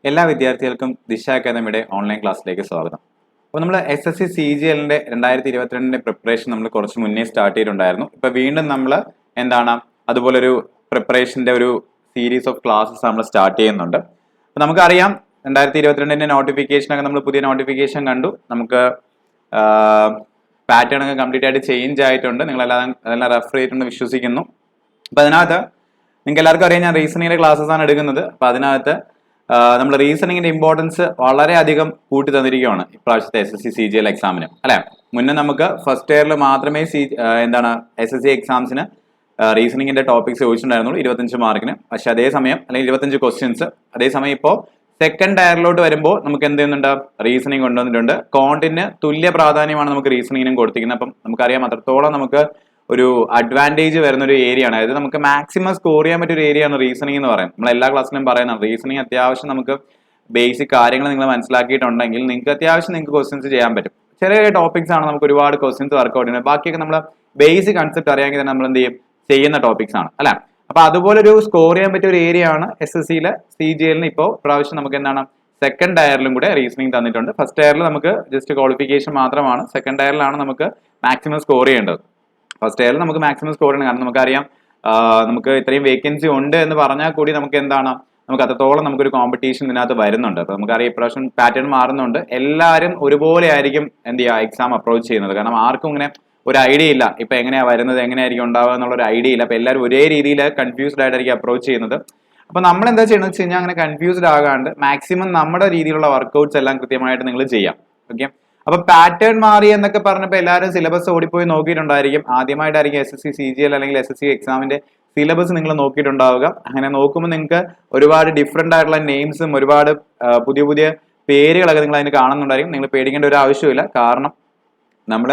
എല്ലാ വിദ്യാർത്ഥികൾക്കും ദിശ അക്കാദമിയുടെ ഓൺലൈൻ ക്ലാസ്സിലേക്ക് സ്വാഗതം. അപ്പോൾ നമ്മൾ SSC CGLന്റെ 2022 പ്രിപ്പറേഷൻ നമ്മൾ കുറച്ച് മുന്നേ സ്റ്റാർട്ട് ചെയ്തിട്ടുണ്ടായിരുന്നു. ഇപ്പൊ വീണ്ടും നമ്മൾ അതുപോലെ ഒരു പ്രിപ്പറേഷന്റെ ഒരു സീരീസ് ഓഫ് ക്ലാസ്സസ് നമ്മൾ സ്റ്റാർട്ട് ചെയ്യുന്നുണ്ട്. അപ്പൊ നമുക്കറിയാം 2022 നോട്ടിഫിക്കേഷൻ ഒക്കെ നമ്മൾ പുതിയ നോട്ടിഫിക്കേഷൻ കണ്ടു. നമുക്ക് പാറ്റേൺ ഒക്കെ കംപ്ലീറ്റ് ആയിട്ട് ചേഞ്ച് ആയിട്ടുണ്ട്. നിങ്ങളെല്ലാം റെഫർ ചെയ്തിട്ടുണ്ട് വിശ്വസിക്കുന്നു. അപ്പൊ അതിനകത്ത് നിങ്ങൾക്ക് എല്ലാവർക്കും അറിയാം, ഞാൻ റീസണിങ്ങിന്റെ ക്ലാസ്സസ് ആണ് എടുക്കുന്നത്. അപ്പൊ അതിനകത്ത് നമ്മൾ റീസണിങ്ങിന്റെ ഇമ്പോർട്ടൻസ് വളരെയധികം കൂട്ടി തന്നിരിക്കുകയാണ് ഇപ്രാവശ്യത്തെ SSC CGL എക്സാമിന്, അല്ലെ. മുന്നേ നമുക്ക് ഫസ്റ്റ് ഇയറിൽ മാത്രമേ SSC എക്സാംസിന് റീസണിങ്ങിന്റെ ടോപ്പിക്സ് ചോദിച്ചിട്ടുണ്ടായിരുന്നുള്ളൂ 25 മാർക്കിന്. പക്ഷെ അതേസമയം അല്ലെങ്കിൽ 25 ക്വസ്റ്റ്യൻസ്. അതേസമയം ഇപ്പോൾ സെക്കൻഡ് ടയറിലോട്ട് വരുമ്പോൾ നമുക്ക് എന്ത് ചെയ്യുന്നുണ്ട്, റീസണിങ് കൊണ്ടുവന്നിട്ടുണ്ട്. കോണ്ടിന് തുല്യ പ്രാധാന്യമാണ് നമുക്ക് റീസണിങ്ങിനും കൊടുത്തിരിക്കുന്നത്. അപ്പം നമുക്കറിയാം അത്രത്തോളം നമുക്ക് ഒരു അഡ്വാൻറ്റേജ് വരുന്ന ഒരു ഏരിയ ആണ്. അതായത് നമുക്ക് മാക്സിമം സ്കോർ ചെയ്യാൻ പറ്റിയ ഒരു ഏരിയ ആണ് റീസണിംഗ് എന്ന് പറയുന്നത്. നമ്മൾ എല്ലാ ക്ലാസ്സിലും പറയുന്നത് റീസണിംഗ് അത്യാവശ്യം നമുക്ക് ബേസിക് കാര്യങ്ങൾ നിങ്ങൾ മനസ്സിലാക്കിയിട്ടുണ്ടെങ്കിൽ നിങ്ങൾക്ക് അത്യാവശ്യം നിങ്ങൾക്ക് ക്വസ്റ്റ്യൻസ് ചെയ്യാൻ പറ്റും. ചെറിയ ടോപ്പിക്സ് ആണ്, നമുക്ക് ഒരുപാട് ക്വസ്റ്റ്യൻസ് വർക്ക്ഔട്ട് ചെയ്യുന്നത്. ബാക്കിയൊക്കെ നമ്മൾ ബേസിക് കൺസെപ്റ്റ് അറിയാമെങ്കിൽ തന്നെ നമ്മൾ എന്ത് ചെയ്യും, ചെയ്യുന്ന ടോപ്പിക്സ് ആണ്, അല്ലെ. അപ്പൊ അതുപോലെ ഒരു സ്കോർ ചെയ്യാൻ പറ്റിയ ഒരു ഏരിയ ആണ് SSCയിലെ CGLന് ഇപ്പോൾ പ്രാവശ്യം നമുക്ക് സെക്കൻഡ് ടയറിലും കൂടെ റീസണിംഗ് തന്നിട്ടുണ്ട്. ഫസ്റ്റ് ടയറിൽ നമുക്ക് ജസ്റ്റ് ക്വാളിഫിക്കേഷൻ മാത്രമാണ്. സെക്കൻഡ് ടയറിലാണ് നമുക്ക് മാക്സിമം സ്കോർ ചെയ്യേണ്ടത്. ഫസ്റ്റ് ഇയറിൽ നമുക്ക് മാക്സിമം സ്കോർ ചെയ്യണം. കാരണം നമുക്കറിയാം നമുക്ക് ഇത്രയും വേക്കൻസി ഉണ്ട് എന്ന് പറഞ്ഞാൽ കൂടി നമുക്ക് നമുക്ക് അത്രത്തോളം നമുക്കൊരു കോമ്പറ്റീഷൻ ഇതിനകത്ത് വരുന്നുണ്ട്. അപ്പൊ നമുക്കറിയാം ഇപ്രാവശ്യം പാറ്റേൺ മാറുന്നുണ്ട്. എല്ലാവരും ഒരുപോലെ ആയിരിക്കും എക്സാം അപ്രോച്ച് ചെയ്യുന്നത്. കാരണം ആർക്കും ഇങ്ങനെ ഒരു ഐഡിയ ഇല്ല, ഇപ്പൊ എങ്ങനെയാ വരുന്നത്, എങ്ങനെയായിരിക്കും ഉണ്ടാവുക എന്നുള്ള ഒരു ഐഡിയ ഇല്ല. അപ്പൊ എല്ലാവരും ഒരേ രീതിയിൽ കൺഫ്യൂസ്ഡ് ആയിട്ടായിരിക്കും അപ്രോച്ച് ചെയ്യുന്നത്. അപ്പൊ നമ്മൾ എന്താ ചെയ്യണമെന്ന് വെച്ച് കഴിഞ്ഞാൽ അങ്ങനെ കൺഫ്യൂസ്ഡ് ആകാണ്ട് മാക്സിമം നമ്മുടെ രീതിയിലുള്ള വർക്ക്ഔട്ട്സ് എല്ലാം കൃത്യമായിട്ട് നിങ്ങൾ ചെയ്യാം. ഓക്കെ. അപ്പൊ പാറ്റേൺ മാറി എന്നൊക്കെ പറഞ്ഞപ്പോൾ എല്ലാവരും സിലബസ് ഓടിപ്പോയി നോക്കിയിട്ടുണ്ടായിരിക്കും. ആദ്യമായിട്ടായിരിക്കും SSC CGL അല്ലെങ്കിൽ SSC എക്സാമിന്റെ സിലബസ് നിങ്ങൾ നോക്കിയിട്ടുണ്ടാവുക. അങ്ങനെ നോക്കുമ്പോൾ നിങ്ങൾക്ക് ഒരുപാട് ഡിഫറെന്റ് ആയിട്ടുള്ള നെയിംസും ഒരുപാട് പുതിയ പുതിയ പേരുകളൊക്കെ നിങ്ങൾ അതിന് കാണുന്നുണ്ടായിരിക്കും. നിങ്ങൾ പേടിക്കേണ്ട ഒരു ആവശ്യമില്ല. കാരണം നമ്മൾ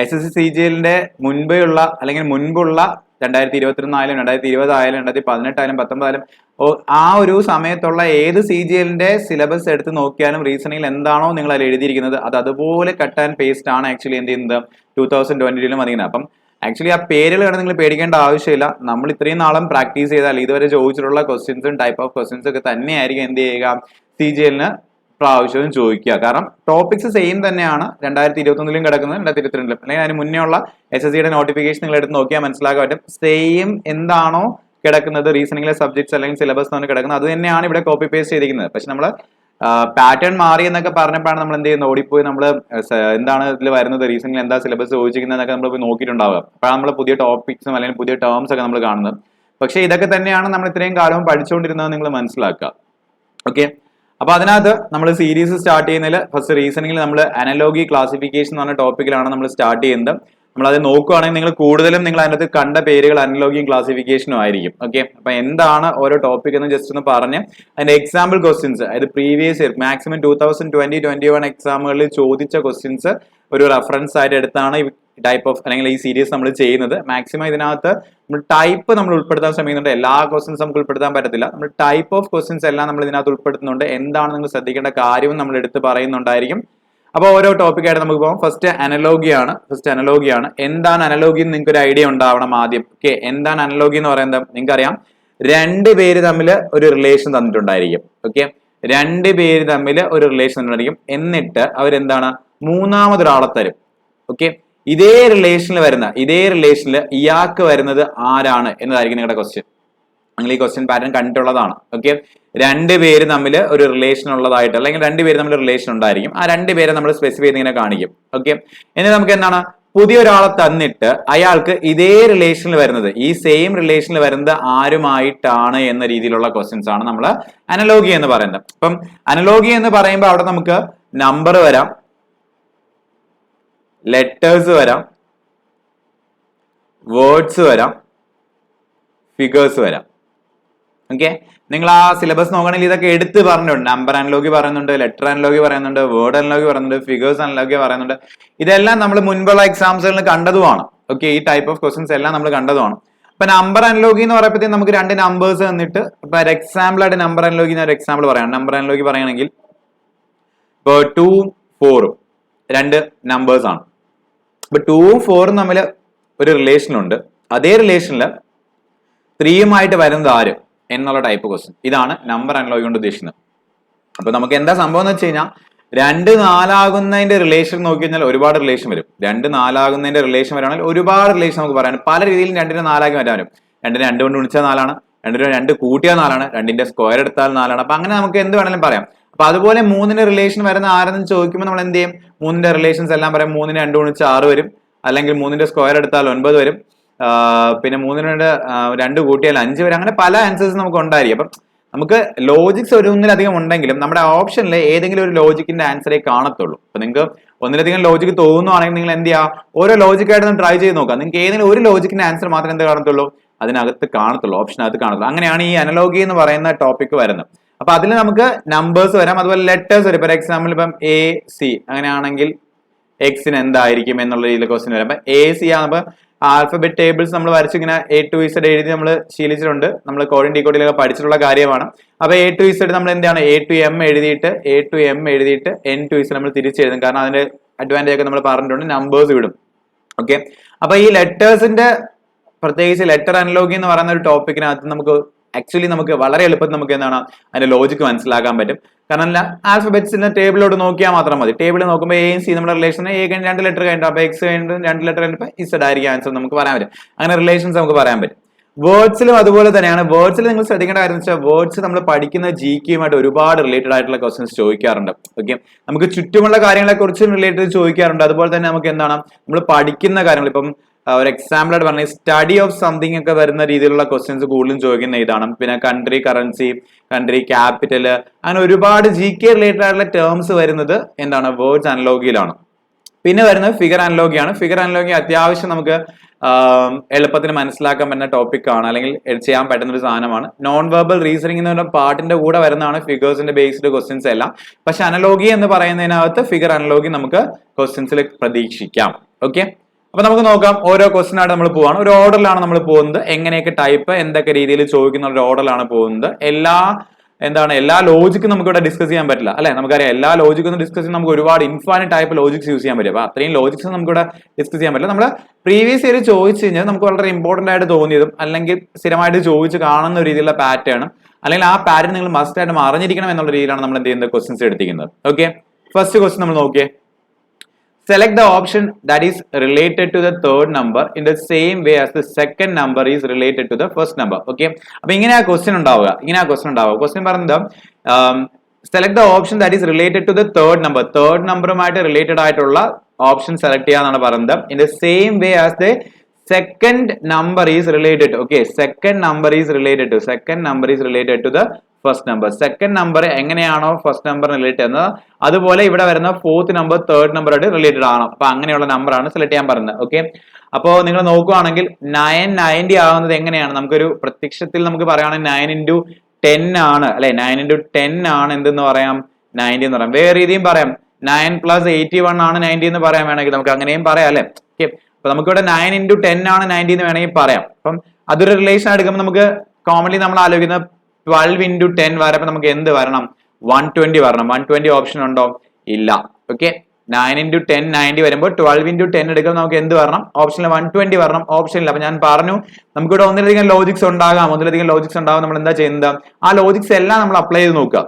SSC CGLന്റെ മുൻപുള്ള 2021 ആയാലും 2020 ആയാലും 2018 ആയാലും 19 ആയാലും ആ ഒരു സമയത്തുള്ള ഏത് CGLന്റെ സിലബസ് എടുത്ത് നോക്കിയാലും റീസണിങ്ങിൽ എന്താണോ നിങ്ങൾ അതിൽ എഴുതിയിരിക്കുന്നത് അത് അതുപോലെ കട്ട് ആൻഡ് പേസ്റ്റ് ആണ് ആക്ച്വലി എന്ത് ചെയ്യുന്നത് 2020 വന്നിരിക്കുന്നത്. അപ്പം ആക്ച്വലി ആ പേരുകളാണ് നിങ്ങൾ പേടിക്കേണ്ട ആവശ്യമില്ല. നമ്മൾ ഇത്രയും നാളും പ്രാക്ടീസ് ചെയ്താൽ ഇതുവരെ ചോദിച്ചിട്ടുള്ള ക്വസ്റ്റ്യൻസും ടൈപ്പ് ഓഫ് ക്വസ്റ്റ്യൻസ് ഒക്കെ തന്നെയായിരിക്കും എന്ത് ചെയ്യുക, CGLന് പ്രാവശ്യവും ചോദിക്കുക. കാരണം ടോപ്പിക്സ് സെയിം തന്നെയാണ് 2021 കിടക്കുന്നത്, 2022 അല്ലെങ്കിൽ അതിന് മുന്നേ ഉള്ള SSCയുടെ നോട്ടിഫിക്കേഷൻ നിങ്ങൾ എടുത്ത് നോക്കിയാൽ മനസ്സിലാക്കാൻ പറ്റും. സെയിം എന്താണോ കിടക്കുന്നത് റീസണിങ്ങിലെ സബ്ജക്ട്സ് അല്ലെങ്കിൽ സിലബസ് ആണ് കിടക്കുന്നത്, അത് തന്നെയാണ് ഇവിടെ കോപ്പി പേസ്റ്റ് ചെയ്തിരിക്കുന്നത്. പക്ഷെ നമ്മൾ പാറ്റേൺ മാറി എന്നൊക്കെ പറഞ്ഞപ്പോഴാണ് നമ്മൾ എന്ത് ചെയ്യുന്നത്, ഓടിപ്പോയി നമ്മൾ എന്താണ് ഇതിൽ വരുന്നത്, റീസണിങ്ങിൽ എന്താ സിലബസ് ചോദിച്ചിരിക്കുന്നത് എന്നൊക്കെ നമ്മൾ പോയി നോക്കിയിട്ടുണ്ടാവുക. അപ്പോഴാണ് നമ്മൾ പുതിയ ടോപ്പിക്സും അല്ലെങ്കിൽ പുതിയ ടേംസ് ഒക്കെ നമ്മൾ കാണുന്നത്. പക്ഷെ ഇതൊക്കെ തന്നെയാണ് നമ്മൾ ഇത്രയും കാലവും പഠിച്ചുകൊണ്ടിരുന്നത് നിങ്ങൾ മനസ്സിലാക്കുക. ഓക്കെ. അപ്പൊ അതിനകത്ത് നമ്മൾ സീരീസ് സ്റ്റാർട്ട് ചെയ്യുന്നതിൽ ഫസ്റ്റ് റീസണിങ്ങിൽ നമ്മൾ അനലോഗി ക്ലാസിഫിക്കേഷൻ എന്ന് പറഞ്ഞ ടോപ്പിക്കിലാണ് നമ്മൾ സ്റ്റാർട്ട് ചെയ്യുന്നത്. നമ്മൾ അത് നോക്കുകയാണെങ്കിൽ നിങ്ങൾ കൂടുതലും നിങ്ങൾ അതിനകത്ത് കണ്ട പേരുകൾ അനലോഗിയും ക്ലാസിഫിക്കേഷനും ആയിരിക്കും. ഓക്കെ. അപ്പൊ എന്താണ് ഓരോ ടോപ്പിക് എന്ന് ജസ്റ്റ് ഒന്ന് പറഞ്ഞ് അതിന്റെ എക്സാമ്പിൾ ക്വസ്റ്റ്യൻസ്, അതായത് പ്രീവിയസ് ഇയർ മാക്സിമം 2020-21 എക്സാമുകളിൽ ചോദിച്ച ക്വസ്റ്റ്യൻസ് ഒരു റെഫറൻസ് ആയിട്ട് എടുത്താണ് ഈ ടൈപ്പ് ഓഫ് അല്ലെങ്കിൽ ഈ സീരീസ് നമ്മൾ ചെയ്യുന്നത്. മാക്സിമം ഇതിനകത്ത് നമ്മൾ ടൈപ്പ് നമ്മൾ ഉൾപ്പെടുത്താൻ ശ്രമിക്കുന്നുണ്ട്. എല്ലാ ക്വസ്റ്റ്യൻസ് നമുക്ക് ഉൾപ്പെടുത്താൻ പറ്റത്തില്ല. നമ്മൾ ടൈപ്പ് ഓഫ് ക്വസ്റ്റ്യൻസ് എല്ലാം നമ്മൾ ഇതിനകത്ത് ഉൾപ്പെടുത്തുന്നുണ്ട്. എന്താണ് നിങ്ങൾ ശ്രദ്ധിക്കേണ്ട കാര്യവും നമ്മൾ എടുത്ത് പറയുന്നുണ്ടായിരിക്കും. അപ്പോൾ ഓരോ ടോപ്പിക്കായിട്ട് നമുക്ക് പോകാം. ഫസ്റ്റ് അനലോഗിയാണ്. എന്താണ് അനലോഗി എന്ന് നിങ്ങൾക്ക് ഒരു ഐഡിയ ഉണ്ടാവണം ആദ്യം. ഓക്കെ. എന്താണ് അനലോഗി എന്ന് പറയുന്നത് നിങ്ങൾക്കറിയാം, രണ്ട് പേര് തമ്മിൽ ഒരു റിലേഷൻ തന്നിട്ടുണ്ടായിരിക്കും. ഓക്കെ. രണ്ട് പേര് തമ്മിൽ ഒരു റിലേഷൻ തന്നിട്ടുണ്ടായിരിക്കും. എന്നിട്ട് അവരെന്താണ് മൂന്നാമതൊരാളെ തരും. ഓക്കെ. ഇതേ റിലേഷനിൽ ഇയാൾക്ക് വരുന്നത് ആരാണ് എന്നതായിരിക്കും നിങ്ങളുടെ ക്വസ്റ്റ്യൻ. നിങ്ങൾ ഈ ക്വസ്റ്റ്യൻ പാറ്റേൺ കണ്ടിട്ടുള്ളതാണ്. ഓക്കെ. രണ്ടുപേര് തമ്മിൽ ഒരു റിലേഷൻ ഉള്ളതായിട്ട് അല്ലെങ്കിൽ രണ്ടുപേര് തമ്മിൽ റിലേഷൻ ഉണ്ടായിരിക്കും. ആ രണ്ടുപേരെ നമ്മൾ സ്പെസിഫൈ ചെയ്ത് ഇങ്ങനെ കാണിക്കും. ഓക്കെ. ഇനി നമുക്ക് എന്താണ്, പുതിയൊരാളെ തന്നിട്ട് അയാൾക്ക് ഇതേ റിലേഷനിൽ വരുന്നത്, ഈ സെയിം റിലേഷനിൽ വരുന്നത് ആരുമായിട്ടാണ് എന്ന രീതിയിലുള്ള ക്വസ്റ്റ്യൻസ് ആണ് നമ്മൾ അനലോഗി എന്ന് പറയുന്നത്. അപ്പം അനലോഗി എന്ന് പറയുമ്പോൾ അവിടെ നമുക്ക് നമ്പർ വരാം, ലെറ്റേഴ്സ് വരാം, വേർഡ്സ് വരാം, ഫിഗേഴ്സ് വരാം. ഓക്കെ. നിങ്ങൾ ആ സിലബസ് നോക്കുകയാണെങ്കിൽ ഇതൊക്കെ എടുത്ത് പറഞ്ഞിട്ടുണ്ട്. നമ്പർ അനലോഗി പറയുന്നുണ്ട്, ലെറ്റർ അനലോഗി പറയുന്നുണ്ട്, വേർഡ് അനലോഗി പറയുന്നുണ്ട്, ഫിഗേഴ്സ് അനലോഗി പറയുന്നുണ്ട്. ഇതെല്ലാം നമ്മൾ മുൻപുള്ള എക്സാംസുകളിൽ കണ്ടതുമാണ്. ഓക്കെ. ഈ ടൈപ്പ് ഓഫ് ക്വസ്റ്റ്യൻസ് എല്ലാം നമ്മൾ കണ്ടതുമാണ്. അപ്പൊ നമ്പർ അനലോഗി എന്ന് പറയുമ്പോഴത്തേക്കും നമുക്ക് രണ്ട് നമ്പേഴ്സ് തന്നിട്ട് ഇപ്പൊ ഒരു എക്സാമ്പിൾ ആയിട്ട് നമ്പർ അനലോഗി ഒരു എക്സാമ്പിൾ പറയാം. നമ്പർ അനലോഗി പറയുകയാണെങ്കിൽ ഇപ്പൊ 2, 4 രണ്ട് നമ്പേഴ്സ് ആണ്. ഇപ്പൊ 2ഉം 4ഉം തമ്മിൽ ഒരു റിലേഷൻ ഉണ്ട്. അതേ റിലേഷനിൽ 3യുമായിട്ട് വരുന്നത് ആര് എന്നുള്ള ടൈപ്പ് ക്വസ്റ്റ്യൻ. ഇതാണ് നമ്പർ അനലോഗി കൊണ്ട് ഉദ്ദേശിക്കുന്നത്. അപ്പൊ നമുക്ക് എന്താ സംഭവം എന്ന് വെച്ച് കഴിഞ്ഞാൽ 2 4 റിലേഷൻ നോക്കി കഴിഞ്ഞാൽ ഒരുപാട് റിലേഷൻ വരും. 2 4 റിലേഷൻ വരാണെങ്കിൽ ഒരുപാട് റിലേഷൻ നമുക്ക് പറയാൻ പല രീതിയിലും 2 4 മാറ്റാൻ വരും. 2 2 കൊണ്ട് ഗുണിച്ചാൽ 4 ആണ്, 2 2 കൂട്ടിയാൽ 4 ആണ്, 2ന്റെ സ്ക്വയർ എടുത്താൽ 4 ആണ്. അപ്പൊ അങ്ങനെ നമുക്ക് എന്ത് വേണമെങ്കിലും പറയാം. അപ്പൊ അതുപോലെ 3 റിലേഷൻ വരുന്ന ആരെന്ന് ചോദിക്കുമ്പോൾ നമ്മൾ എന്ത് ചെയ്യും? 3 റിലേഷൻസ് എല്ലാം പറയാം. 3 2 ഗുണിച്ചാൽ 6 വരും, അല്ലെങ്കിൽ 3ന്റെ സ്ക്വയർ എടുത്താൽ 9 വരും, പിന്നെ 3 2 കൂട്ടിയാൽ 5 വരും. അങ്ങനെ പല ആൻസേഴ്സ് നമുക്ക് ഉണ്ടായിരിക്കും. അപ്പം നമുക്ക് ലോജിക്സ് ഒന്നിലധികം ഉണ്ടെങ്കിലും നമ്മുടെ ഓപ്ഷനിൽ ഏതെങ്കിലും ഒരു ലോജിക്കിന്റെ ആൻസറേ കാണത്തുള്ളൂ. അപ്പൊ നിങ്ങൾക്ക് ഒന്നിലധികം ലോജിക്ക് തോന്നുവാണെങ്കിൽ നിങ്ങൾ എന്ത് ചെയ്യുക? ഓരോ ലോജിക്കായിട്ട് ട്രൈ ചെയ്ത് നോക്കാം. നിങ്ങൾക്ക് ഏതെങ്കിലും ഒരു ലോജിക്കിന്റെ ആൻസർ മാത്രമേ എന്ത് കാണത്തുള്ളൂ? അതിനകത്ത് കാണത്തുള്ളൂ, ഓപ്ഷനകത്ത് കാണത്തുള്ളൂ. അങ്ങനെയാണ് ഈ അനലോഗി എന്ന് പറയുന്ന ടോപ്പിക് വരുന്നത്. അപ്പൊ അതിൽ നമുക്ക് നമ്പേഴ്സ് വരാം, അതുപോലെ ലെറ്റേഴ്സ് വരും. ഫോർ എക്സാമ്പിൾ ഇപ്പം എ സി അങ്ങനെയാണെങ്കിൽ എക്സിന് എന്തായിരിക്കും എന്നുള്ള രീതിയിൽ ക്വസ്റ്റ്യൻ വരാം. അപ്പൊ എ സി ആകുമ്പോൾ ആൽഫബറ്റ് ടേബിൾസ് നമ്മൾ വരച്ച് ഇങ്ങനെ A to Z എഴുതി നമ്മൾ ശീലിച്ചിട്ടുണ്ട്. നമ്മൾ കോഡിംഗ് ഡീകോഡിലൊക്കെ പഠിച്ചിട്ടുള്ള കാര്യമാണ്. അപ്പൊ A to Z നമ്മൾ എന്താണ് A to M എഴുതിയിട്ട് N to Z നമ്മൾ തിരിച്ചെഴുതും. കാരണം അതിന്റെ അഡ്വാൻറ്റേജ് ഒക്കെ നമ്മൾ പറഞ്ഞിട്ടുണ്ട്, നമ്പേഴ്സ് വിടും. ഓക്കെ, അപ്പൊ ഈ ലെറ്റേഴ്സിന്റെ പ്രത്യേകിച്ച് ലെറ്റർ അനലോഗി എന്ന് പറയുന്ന ഒരു ടോപ്പിക്കിനകത്ത് നമുക്ക് ആക്ച്വലി നമുക്ക് വളരെ എളുപ്പത്തിൽ നമുക്ക് എന്താണ് അതിന്റെ ലോജിക്ക് മനസ്സിലാക്കാൻ പറ്റും. കാരണം ആൽഫബറ്റ്സിന്റെ ടേബിളിലോട്ട് നോക്കിയാൽ മാത്രം മതി. ടേബിൾ നോക്കുമ്പോൾ എയും സി നമ്മുടെ റിലേഷൻ എ കഴിഞ്ഞ് 2 ലെറ്റർ കഴിഞ്ഞിട്ട് അപ്പൊ എക്സ് കഴിഞ്ഞിട്ട് 2 ലെറ്റർ കഴിഞ്ഞപ്പോൾ ഇസഡ് ആയിരിക്കും ആൻസർ നമുക്ക് പറയാൻ പറ്റും. അങ്ങനെ റിലേഷൻസ് നമുക്ക് പറയാൻ പറ്റും. വേർഡ്സിലും അതുപോലെ തന്നെയാണ്. വേർഡ്സിൽ നിങ്ങൾ ശ്രദ്ധിക്കേണ്ട കാര്യം വെച്ചാൽ വേർഡ്സ് നമ്മൾ പഠിക്കുന്ന GK-യുമായിട്ട് ഒരുപാട് റിലേറ്റഡ് ആയിട്ടുള്ള ക്വസ്റ്റ്യൻസ് ചോദിക്കാറുണ്ട്. ഓക്കെ, നമുക്ക് ചുറ്റുമുള്ള കാര്യങ്ങളെ കുറിച്ചും റിലേറ്റഡ് ചോദിക്കാറുണ്ട്. അതുപോലെ തന്നെ നമുക്ക് എന്താണ് നമ്മൾ പഠിക്കുന്ന കാര്യങ്ങൾ, ഇപ്പം ഒരു എക്സാമ്പിൾ ആയിട്ട് പറഞ്ഞാൽ സ്റ്റഡി ഓഫ് സംതിങ് ഒക്കെ വരുന്ന രീതിയിലുള്ള ക്വസ്റ്റ്യൻസ് കൂടുതലും ചോദിക്കുന്ന ഇതാണ്. പിന്നെ കൺട്രി കറൻസി, കൺട്രി ക്യാപിറ്റൽ, അങ്ങനെ ഒരുപാട് GK റിലേറ്റഡ് ആയിട്ടുള്ള ടേംസ് വരുന്നത് എന്താണ് വേർഡ്സ് അനലോഗിയിലാണ്. പിന്നെ വരുന്നത് ഫിഗർ അനലോഗിയാണ്. ഫിഗർ അനലോഗി അത്യാവശ്യം നമുക്ക് എളുപ്പത്തിന് മനസ്സിലാക്കാൻ പറ്റുന്ന ടോപ്പിക് ആണ്, അല്ലെങ്കിൽ ചെയ്യാൻ പറ്റുന്ന ഒരു സാധനമാണ്. നോൺ വെർബൽ റീസണിംഗ് എന്ന് പറഞ്ഞ പാർട്ടിന്റെ കൂടെ വരുന്നതാണ് ഫിഗേഴ്സിന്റെ ബേസ്ഡ് ക്വസ്റ്റ്യൻസ് എല്ലാം. പക്ഷെ അനലോഗി എന്ന് പറയുന്നതിനകത്ത് ഫിഗർ അനലോഗി നമുക്ക് ക്വസ്റ്റ്യൻസിൽ പ്രതീക്ഷിക്കാം. ഓക്കെ, അപ്പൊ നമുക്ക് നോക്കാം. ഓരോ ക്വസ്റ്റ്യൻ ആയിട്ട് നമ്മൾ പോവാണ്. ഒരു ഓർഡറിലാണ് നമ്മൾ പോകുന്നത്. എങ്ങനെയൊക്കെ ടൈപ്പ് എന്തൊക്കെ രീതിയിൽ ചോദിക്കുന്ന ഒരു ഓർഡറിലാണ് പോകുന്നത്. എല്ലാ ലോജിക്കും നമുക്ക് ഇവിടെ ഡിസ്കസ് ചെയ്യാൻ പറ്റില്ല, അല്ലെ? നമുക്കറിയാം എല്ലാ ലോജിക്കും ഡിസ്കസ് ചെയ്യാൻ നമുക്ക് ഒരുപാട് ഇൻഫൈനൈറ്റ് ടൈപ്പ് ലോജിക്സ് യൂസ് ചെയ്യാൻ പറ്റും. അപ്പൊ അത്രയും ലോജിക്സ് നമുക്ക് ഇവിടെ ഡിസ്കസ് ചെയ്യാൻ പറ്റില്ല. നമ്മൾ പ്രീവിയസ് ഇയർ ചോദിച്ചു കഴിഞ്ഞാൽ നമുക്ക് വളരെ ഇമ്പോർട്ടന്റ് ആയിട്ട് തോന്നിയതും അല്ലെങ്കിൽ സ്ഥിരമായിട്ട് ചോദിച്ച് കാണുന്ന രീതിയിലുള്ള പാറ്റേൺ, അല്ലെങ്കിൽ ആ പാറ്റേൺ നിങ്ങൾ മസ്റ്റ് ആയിട്ട് അറിഞ്ഞിരിക്കണം എന്നുള്ള രീതിയിലാണ് നമ്മൾ എന്ത് ചെയ്യുന്നത് ക്വസ്റ്റ്യൻസ് എടുത്തിരിക്കുന്നത്. ഓക്കെ, ഫസ്റ്റ് ക്വസ്റ്റ്യൻ നമ്മൾ നോക്കിയേ. Select the option that is related to the third number in the same way as the second number is related to the first number. Okay, അപ്പൊ ഇങ്ങനെയാ ക്വസ്റ്റ്യൻ ഉണ്ടാവുക. ക്വസ്റ്റ്യൻ പറയുന്നത് select the option that is related to the third നമ്പറുമായിട്ട് related ആയിട്ടുള്ള option select ചെയ്യാന്നാണ് പറയുന്നത്. In the same way as the second number is related. Okay, second number is related to the first number. Second number എങ്ങനെയാണോ first number relate ചെയ്യുന്നത്, അതുപോലെ ഇവിടെ വരുന്ന fourth number third നമ്പറായിട്ട് റിലേറ്റഡ് ആണ്. അപ്പൊ അങ്ങനെയുള്ള നമ്പറാണ് സെലക്ട് ചെയ്യാൻ പറയുന്നത്. ഓക്കെ, അപ്പോൾ നിങ്ങൾ നോക്കുകയാണെങ്കിൽ 990 ആകുന്നത് എങ്ങനെയാണ്? നമുക്കൊരു പ്രത്യക്ഷത്തിൽ നമുക്ക് പറയുകയാണെങ്കിൽ 9 into 10 ആണ്, അല്ലെ? 9 into 10 ആണ് എന്തെന്ന് പറയാം? 90 എന്ന് പറയാം. വേറെ രീതിയും പറയാം. 9 + 81 ആണ് 90 എന്ന് പറയാൻ വേണമെങ്കിൽ നമുക്ക് അങ്ങനെയും പറയാം, അല്ലെ? ഓക്കെ, അപ്പൊ നമുക്കിവിടെ 9 into 10 ആണ് 90 എന്ന് വേണമെങ്കിൽ പറയാം. അപ്പം അതൊരു റിലേഷൻ എടുക്കുമ്പോൾ നമുക്ക് കോമൺലി നമ്മൾ ആലോചിക്കുന്ന 12 into 10 വരപ്പോ നമുക്ക് എന്ത് വരണം? 120 വരണം. 120 ഓപ്ഷൻ ഉണ്ടോ? ഇല്ല. ഓക്കെ, 9 into 10 90 വരുമ്പോൾ 12 into 10 എടുക്കുമ്പോൾ നമുക്ക് എന്ത് വരണം? ഓപ്ഷനിൽ 120 വരണം. ഓപ്ഷൻ ഇല്ല. അപ്പൊ ഞാൻ പറഞ്ഞു നമുക്കിവിടെ ഒന്നിലധികം ലോജിക്സ് ഉണ്ടാകാം. നമ്മൾ എന്താ ചെയ്യുന്നത്? ആ ലോജിക്സ് എല്ലാം നമ്മൾ അപ്ലൈ ചെയ്ത് നോക്കുക.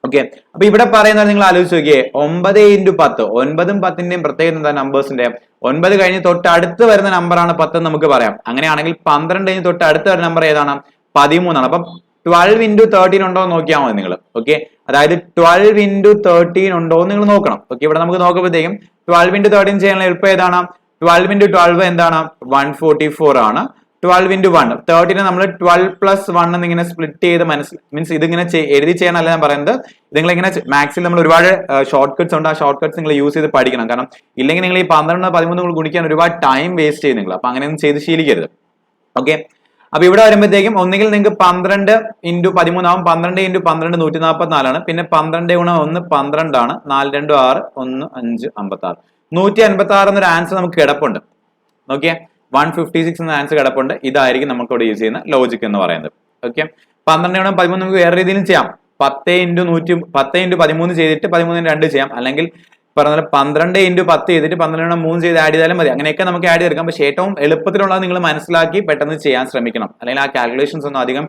ഓക്കെ, അപ്പൊ ഇവിടെ പറയുന്നത് നിങ്ങൾ ആലോചിച്ച് നോക്കിയേ. 9 into 10, 9ഉം 10ന്റെയും പ്രത്യേകത എന്താ? നമ്പേഴ്സിന്റെ 9 കഴിഞ്ഞ് തൊട്ട് അടുത്ത് വരുന്ന നമ്പറാണ് 10 എന്ന് നമുക്ക് പറയാം. അങ്ങനെയാണെങ്കിൽ 12 കഴിഞ്ഞ് തൊട്ട് അടുത്ത വരുന്ന നമ്പർ ഏതാണ്? 13 ആണ്. അപ്പം 12 into 13 ഉണ്ടോ എന്ന് നോക്കിയാൽ മതി നിങ്ങൾ. ഓക്കെ, അതായത് 12 into 13 ഉണ്ടോ എന്ന് നിങ്ങൾ നോക്കണം. ഓക്കെ, ഇവിടെ നമുക്ക് നോക്കുമ്പോഴത്തേക്കും 12 into 13 ചെയ്യാനുള്ള എളുപ്പം ഏതാണ്? 12 into 12 എന്താണ്? 144 ആണ്. 12 into 1, 13 നമ്മൾ 12 + 1 എന്നിങ്ങനെ സ്പ്ലിറ്റ് ചെയ്ത് മീൻസ് ഇതിങ്ങനെ എഴുതി ചെയ്യാനല്ല ഞാൻ പറയുന്നത്. നിങ്ങൾ ഇങ്ങനെ മാത്സിൽ നമ്മൾ ഒരുപാട് ഷോർട്ട് കട്ട്സ് ഉണ്ട്. ആ ഷോർട്ട് കട്ട്സ് നിങ്ങൾ യൂസ് ചെയ്ത് പഠിക്കണം. കാരണം ഇല്ലെങ്കിൽ നിങ്ങൾ ഈ 12 13 നിങ്ങൾ ഗുണിക്കാൻ ഒരുപാട് ടൈം വേസ്റ്റ് ചെയ്യും നിങ്ങൾ. അപ്പൊ അങ്ങനെയൊന്നും ചെയ്ത് ശീലിക്കരുത്. ഓക്കെ, അപ്പൊ ഇവിടെ വരുമ്പോഴത്തേക്കും ഒന്നുകിൽ നിങ്ങൾക്ക് 12 into 13 ആവും. 12 into 12 144 ആണ്. പിന്നെ 12 × 1 12 ആണ്. 4 2 6 1 5 56. 156 എന്നൊരു ആൻസർ നമുക്ക് കിടപ്പുണ്ട്. നോക്കിയേ, 156 എന്ന ആൻസർ കിടപ്പുണ്ട്. ഇതായിരിക്കും നമുക്ക് ഇവിടെ യൂസ് ചെയ്യുന്ന ലോജിക് എന്ന് പറയുന്നത്. ഓക്കെ, 12 × 13 നമുക്ക് വേറെ രീതിയിലും ചെയ്യാം. 10 into 13 ചെയ്തിട്ട് 13 2 ചെയ്യാം. അല്ലെങ്കിൽ പറഞ്ഞ 12 × 10 ചെയ്തിട്ട് 12 3 ചെയ്ത് ആഡ് ചെയ്താലും മതി. അങ്ങനെയൊക്കെ നമുക്ക് ആഡ് ചെയ്തെടുക്കാം. പക്ഷേ ഏറ്റവും എളുപ്പത്തിലുള്ളത് നിങ്ങൾ മനസ്സിലാക്കി പെട്ടെന്ന് ചെയ്യാൻ ശ്രമിക്കണം. അല്ലെങ്കിൽ ആ കാൽക്കുലേഷൻസ് ഒന്നും അധികം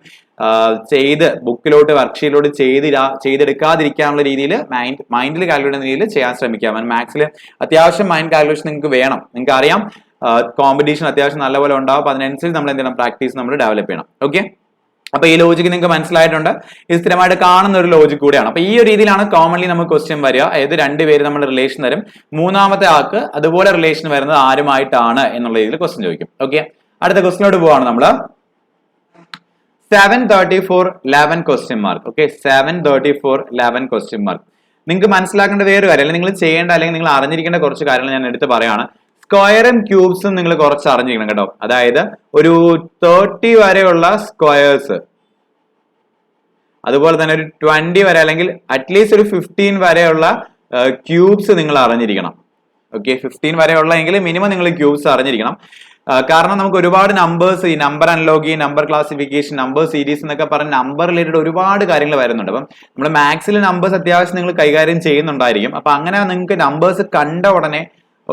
ചെയ്ത് ബുക്കിലോട്ട് വർക്ക്ഷീറ്റിലോട്ട് ചെയ്തെടുക്കാതിരിക്കാനുള്ള രീതിയിൽ മൈൻഡിൽ കാൽക്കുലേറ്റ് ചെയ്യുന്ന രീതിയിൽ ചെയ്യാൻ ശ്രമിക്കാം. മാത്സിൽ അത്യാവശ്യം മൈൻഡ് കാൽക്കുലേഷൻ നിങ്ങൾക്ക് വേണം. നിങ്ങൾക്ക് അറിയാം കോമ്പറ്റീഷൻ അത്യാവശ്യം നല്ലപോലെ ഉണ്ടാവും. അപ്പൊ അതിനനുസരിച്ച് നമ്മൾ എന്തെങ്കിലും പ്രാക്ടീസ് നമ്മൾ ഡെവലപ്പ് ചെയ്യണം. ഓക്കെ, അപ്പൊ ഈ ലോജിക്ക് നിങ്ങൾക്ക് മനസ്സിലായിട്ടുണ്ട്. ഇത് സ്ഥിരമായിട്ട് കാണുന്ന ഒരു ലോജിക് കൂടിയാണ്. അപ്പൊ ഈ ഒരു രീതിയിലാണ് കോമൺലി നമുക്ക് ക്വസ്റ്റ്യൻ വരിക. അതായത് രണ്ടുപേര് നമ്മൾ റിലേഷൻ തരും, മൂന്നാമത്തെ ആൾക്ക് അതുപോലെ റിലേഷൻ വരുന്നത് ആരുമായിട്ടാണ് എന്നുള്ള രീതിയിൽ ക്വസ്റ്റ്യൻ ചോദിക്കും. ഓക്കെ, അടുത്ത ക്വസ്റ്റ്യനോട് പോവാണ് നമ്മള്. 734 11 question mark. Okay, 734 11 question mark. നിങ്ങൾക്ക് മനസ്സിലാക്കേണ്ട വേറെ കാര്യം, അല്ലെങ്കിൽ നിങ്ങൾ ചെയ്യേണ്ട അല്ലെങ്കിൽ നിങ്ങൾ അറിഞ്ഞിരിക്കേണ്ട കുറച്ച് കാര്യങ്ങൾ ഞാൻ എടുത്ത് പറയാണ്. സ്ക്വയറും ക്യൂബ്സും നിങ്ങൾ കുറച്ച് അറിഞ്ഞിരിക്കണം കേട്ടോ. അതായത് ഒരു 30 വരെയുള്ള സ്ക്വയേഴ്സ്, അതുപോലെ തന്നെ ഒരു 20 വരെ അല്ലെങ്കിൽ അറ്റ്ലീസ്റ്റ് ഒരു 15 വരെയുള്ള ക്യൂബ്സ് നിങ്ങൾ അറിഞ്ഞിരിക്കണം. ഓക്കെ, 15 വരെയുള്ള എങ്കിൽ മിനിമം നിങ്ങൾ ക്യൂബ്സ് അറിഞ്ഞിരിക്കണം. കാരണം നമുക്ക് ഒരുപാട് നമ്പേഴ്സ്, ഈ number analogy, number classification, number series എന്നൊക്കെ പറഞ്ഞ നമ്പർ റിലേറ്റഡ് ഒരുപാട് കാര്യങ്ങൾ വരുന്നുണ്ട്. അപ്പം നമ്മൾ മാത്സിൽ നമ്പേഴ്സ് അത്യാവശ്യം നിങ്ങൾ കൈകാര്യം ചെയ്യുന്നുണ്ടായിരിക്കും. അപ്പൊ അങ്ങനെ നിങ്ങൾക്ക് നമ്പേഴ്സ് കണ്ട ഉടനെ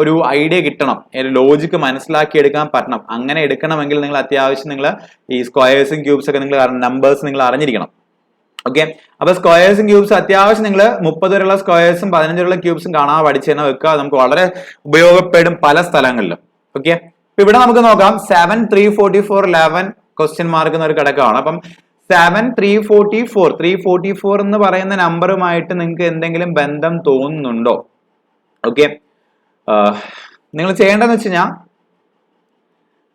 ഒരു ഐഡിയ കിട്ടണം, ലോജിക്ക് മനസ്സിലാക്കി എടുക്കാൻ പറ്റണം. അങ്ങനെ എടുക്കണമെങ്കിൽ നിങ്ങൾ അത്യാവശ്യം നിങ്ങൾ ഈ സ്ക്വയേഴ്സും ക്യൂബ്സ് ഒക്കെ നിങ്ങൾ നമ്പേഴ്സ് നിങ്ങൾ അറിഞ്ഞിരിക്കണം. ഓക്കെ, അപ്പൊ സ്ക്വയേഴ്സും ക്യൂബ്സ് അത്യാവശ്യം നിങ്ങൾ 30 വരെയുള്ള സ്ക്വയേഴ്സും 15 വരെയുള്ള ക്യൂബ്സും കാണാൻ പഠിച്ചു തന്നെ വെക്കുക. നമുക്ക് വളരെ ഉപയോഗപ്പെടും പല സ്ഥലങ്ങളിലും. ഓക്കെ, ഇപ്പൊ ഇവിടെ നമുക്ക് നോക്കാം 7 344 11 ക്വസ്റ്റ്യൻ മാർക്ക് എന്നൊരു ഘടകമാണ്. അപ്പം 7 344 എന്ന് പറയുന്ന നമ്പറുമായിട്ട് നിങ്ങൾക്ക് എന്തെങ്കിലും ബന്ധം തോന്നുന്നുണ്ടോ? ഓക്കെ, നിങ്ങൾ ചെയ്യേണ്ടതെന്ന് വെച്ച് കഴിഞ്ഞാൽ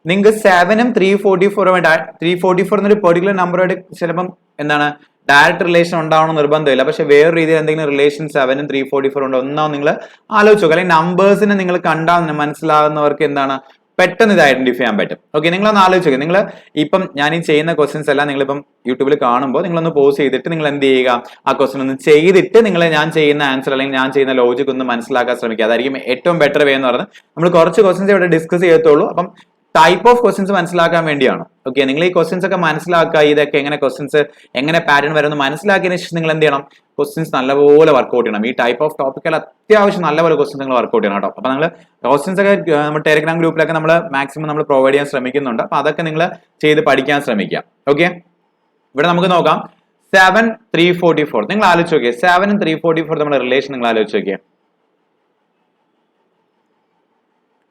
നിങ്ങൾക്ക് 7ഉം 344 എന്നൊരു പെർട്ടിക്കുലർ നമ്പറുമായിട്ട് ചിലപ്പം എന്താണ് ഡയറക്റ്റ് റിലേഷൻ ഉണ്ടാവണം നിർബന്ധമില്ല. പക്ഷെ വേറെ രീതിയിൽ എന്തെങ്കിലും റിലേഷൻ 7ഉം 344 ഉണ്ടോ ഒന്നാവും നിങ്ങൾ ആലോചിച്ച് നോക്കുക. അല്ലെങ്കിൽ നമ്പേഴ്സിനെ നിങ്ങൾ കണ്ടാൽ മനസ്സിലാകുന്നവർക്ക് എന്താണ് പെട്ടെന്ന് ഇത് ഐഡന്റിഫൈ ചെയ്യാൻ പറ്റും. ഓക്കെ, നിങ്ങളൊന്ന് ആലോചിച്ച് നോക്കുക. നിങ്ങൾ ഇപ്പം ഞാൻ ഈ ചെയ്യുന്ന ക്വസ്റ്റ്യൻസ് എല്ലാം നിങ്ങളിപ്പം യൂട്യൂബിൽ കാണുമ്പോൾ നിങ്ങളൊന്ന് പോസ് ചെയ്തിട്ട് നിങ്ങൾ എന്ത് ചെയ്യുക, ആ ക്വസ്റ്റ്യൻ ഒന്ന് ചെയ്തിട്ട് നിങ്ങൾ ഞാൻ ചെയ്യുന്ന ആൻസർ അല്ലെങ്കിൽ ഞാൻ ചെയ്യുന്ന ലോജിക് ഒന്ന് മനസ്സിലാക്കാൻ ശ്രമിക്കുക. അതായിരിക്കും ഏറ്റവും ബെറ്റർ വേ എന്ന് പറയുന്നത്. നമ്മൾ കുറച്ച് ക്വസ്റ്റ്യൻസ് ഇവിടെ ഡിസ്കസ് ചെയ്യത്തുള്ളൂ. അപ്പം ടൈപ്പ് ഓഫ് ക്വസ്റ്റ്യൻസ് മനസ്സിലാക്കാൻ വേണ്ടിയാണ്. ഓക്കെ, നിങ്ങൾ ഈ ക്വസ്റ്റ്യൻസ് ഒക്കെ മനസ്സിലാക്കുക, ഇതൊക്കെ എങ്ങനെ ക്വസ്റ്റ്യൻസ് എങ്ങനെ പാറ്റേൺ വരുന്നത് മനസ്സിലാക്കിയതിനു ശേഷം നിങ്ങൾ എന്ത് ചെയ്യണം, ക്വസ്റ്റ്യൻസ് നല്ലപോലെ വർക്ക്ഔട്ട് ചെയ്യണം. ഈ ടൈപ്പ് ഓഫ് ടോപ്പിക്കൽ അത്യാവശ്യം നല്ലപോലെ ക്വസ്റ്റ്യൻസ് നിങ്ങൾ വർക്ക്ഔട്ട് ചെയ്യണം കേട്ടോ. അപ്പൊ നിങ്ങൾ ക്വസ്റ്റ്യൻസ് ഒക്കെ നമ്മുടെ ടെലിഗ്രാം ഗ്രൂപ്പിലൊക്കെ നമ്മൾ മാക്സിമം നമ്മൾ പ്രൊവൈഡ് ചെയ്യാൻ ശ്രമിക്കുന്നുണ്ട്. അപ്പൊ അതൊക്കെ നിങ്ങൾ ചെയ്ത് പഠിക്കാൻ ശ്രമിക്കുക. ഓക്കെ, ഇവിടെ നമുക്ക് നോക്കാം 7 344. നിങ്ങൾ ആലോചിച്ച് നോക്കിയേ, 7ഉം 344 നമ്മുടെ റിലേഷൻ നിങ്ങൾ ആലോചിച്ച് നോക്കിയേ.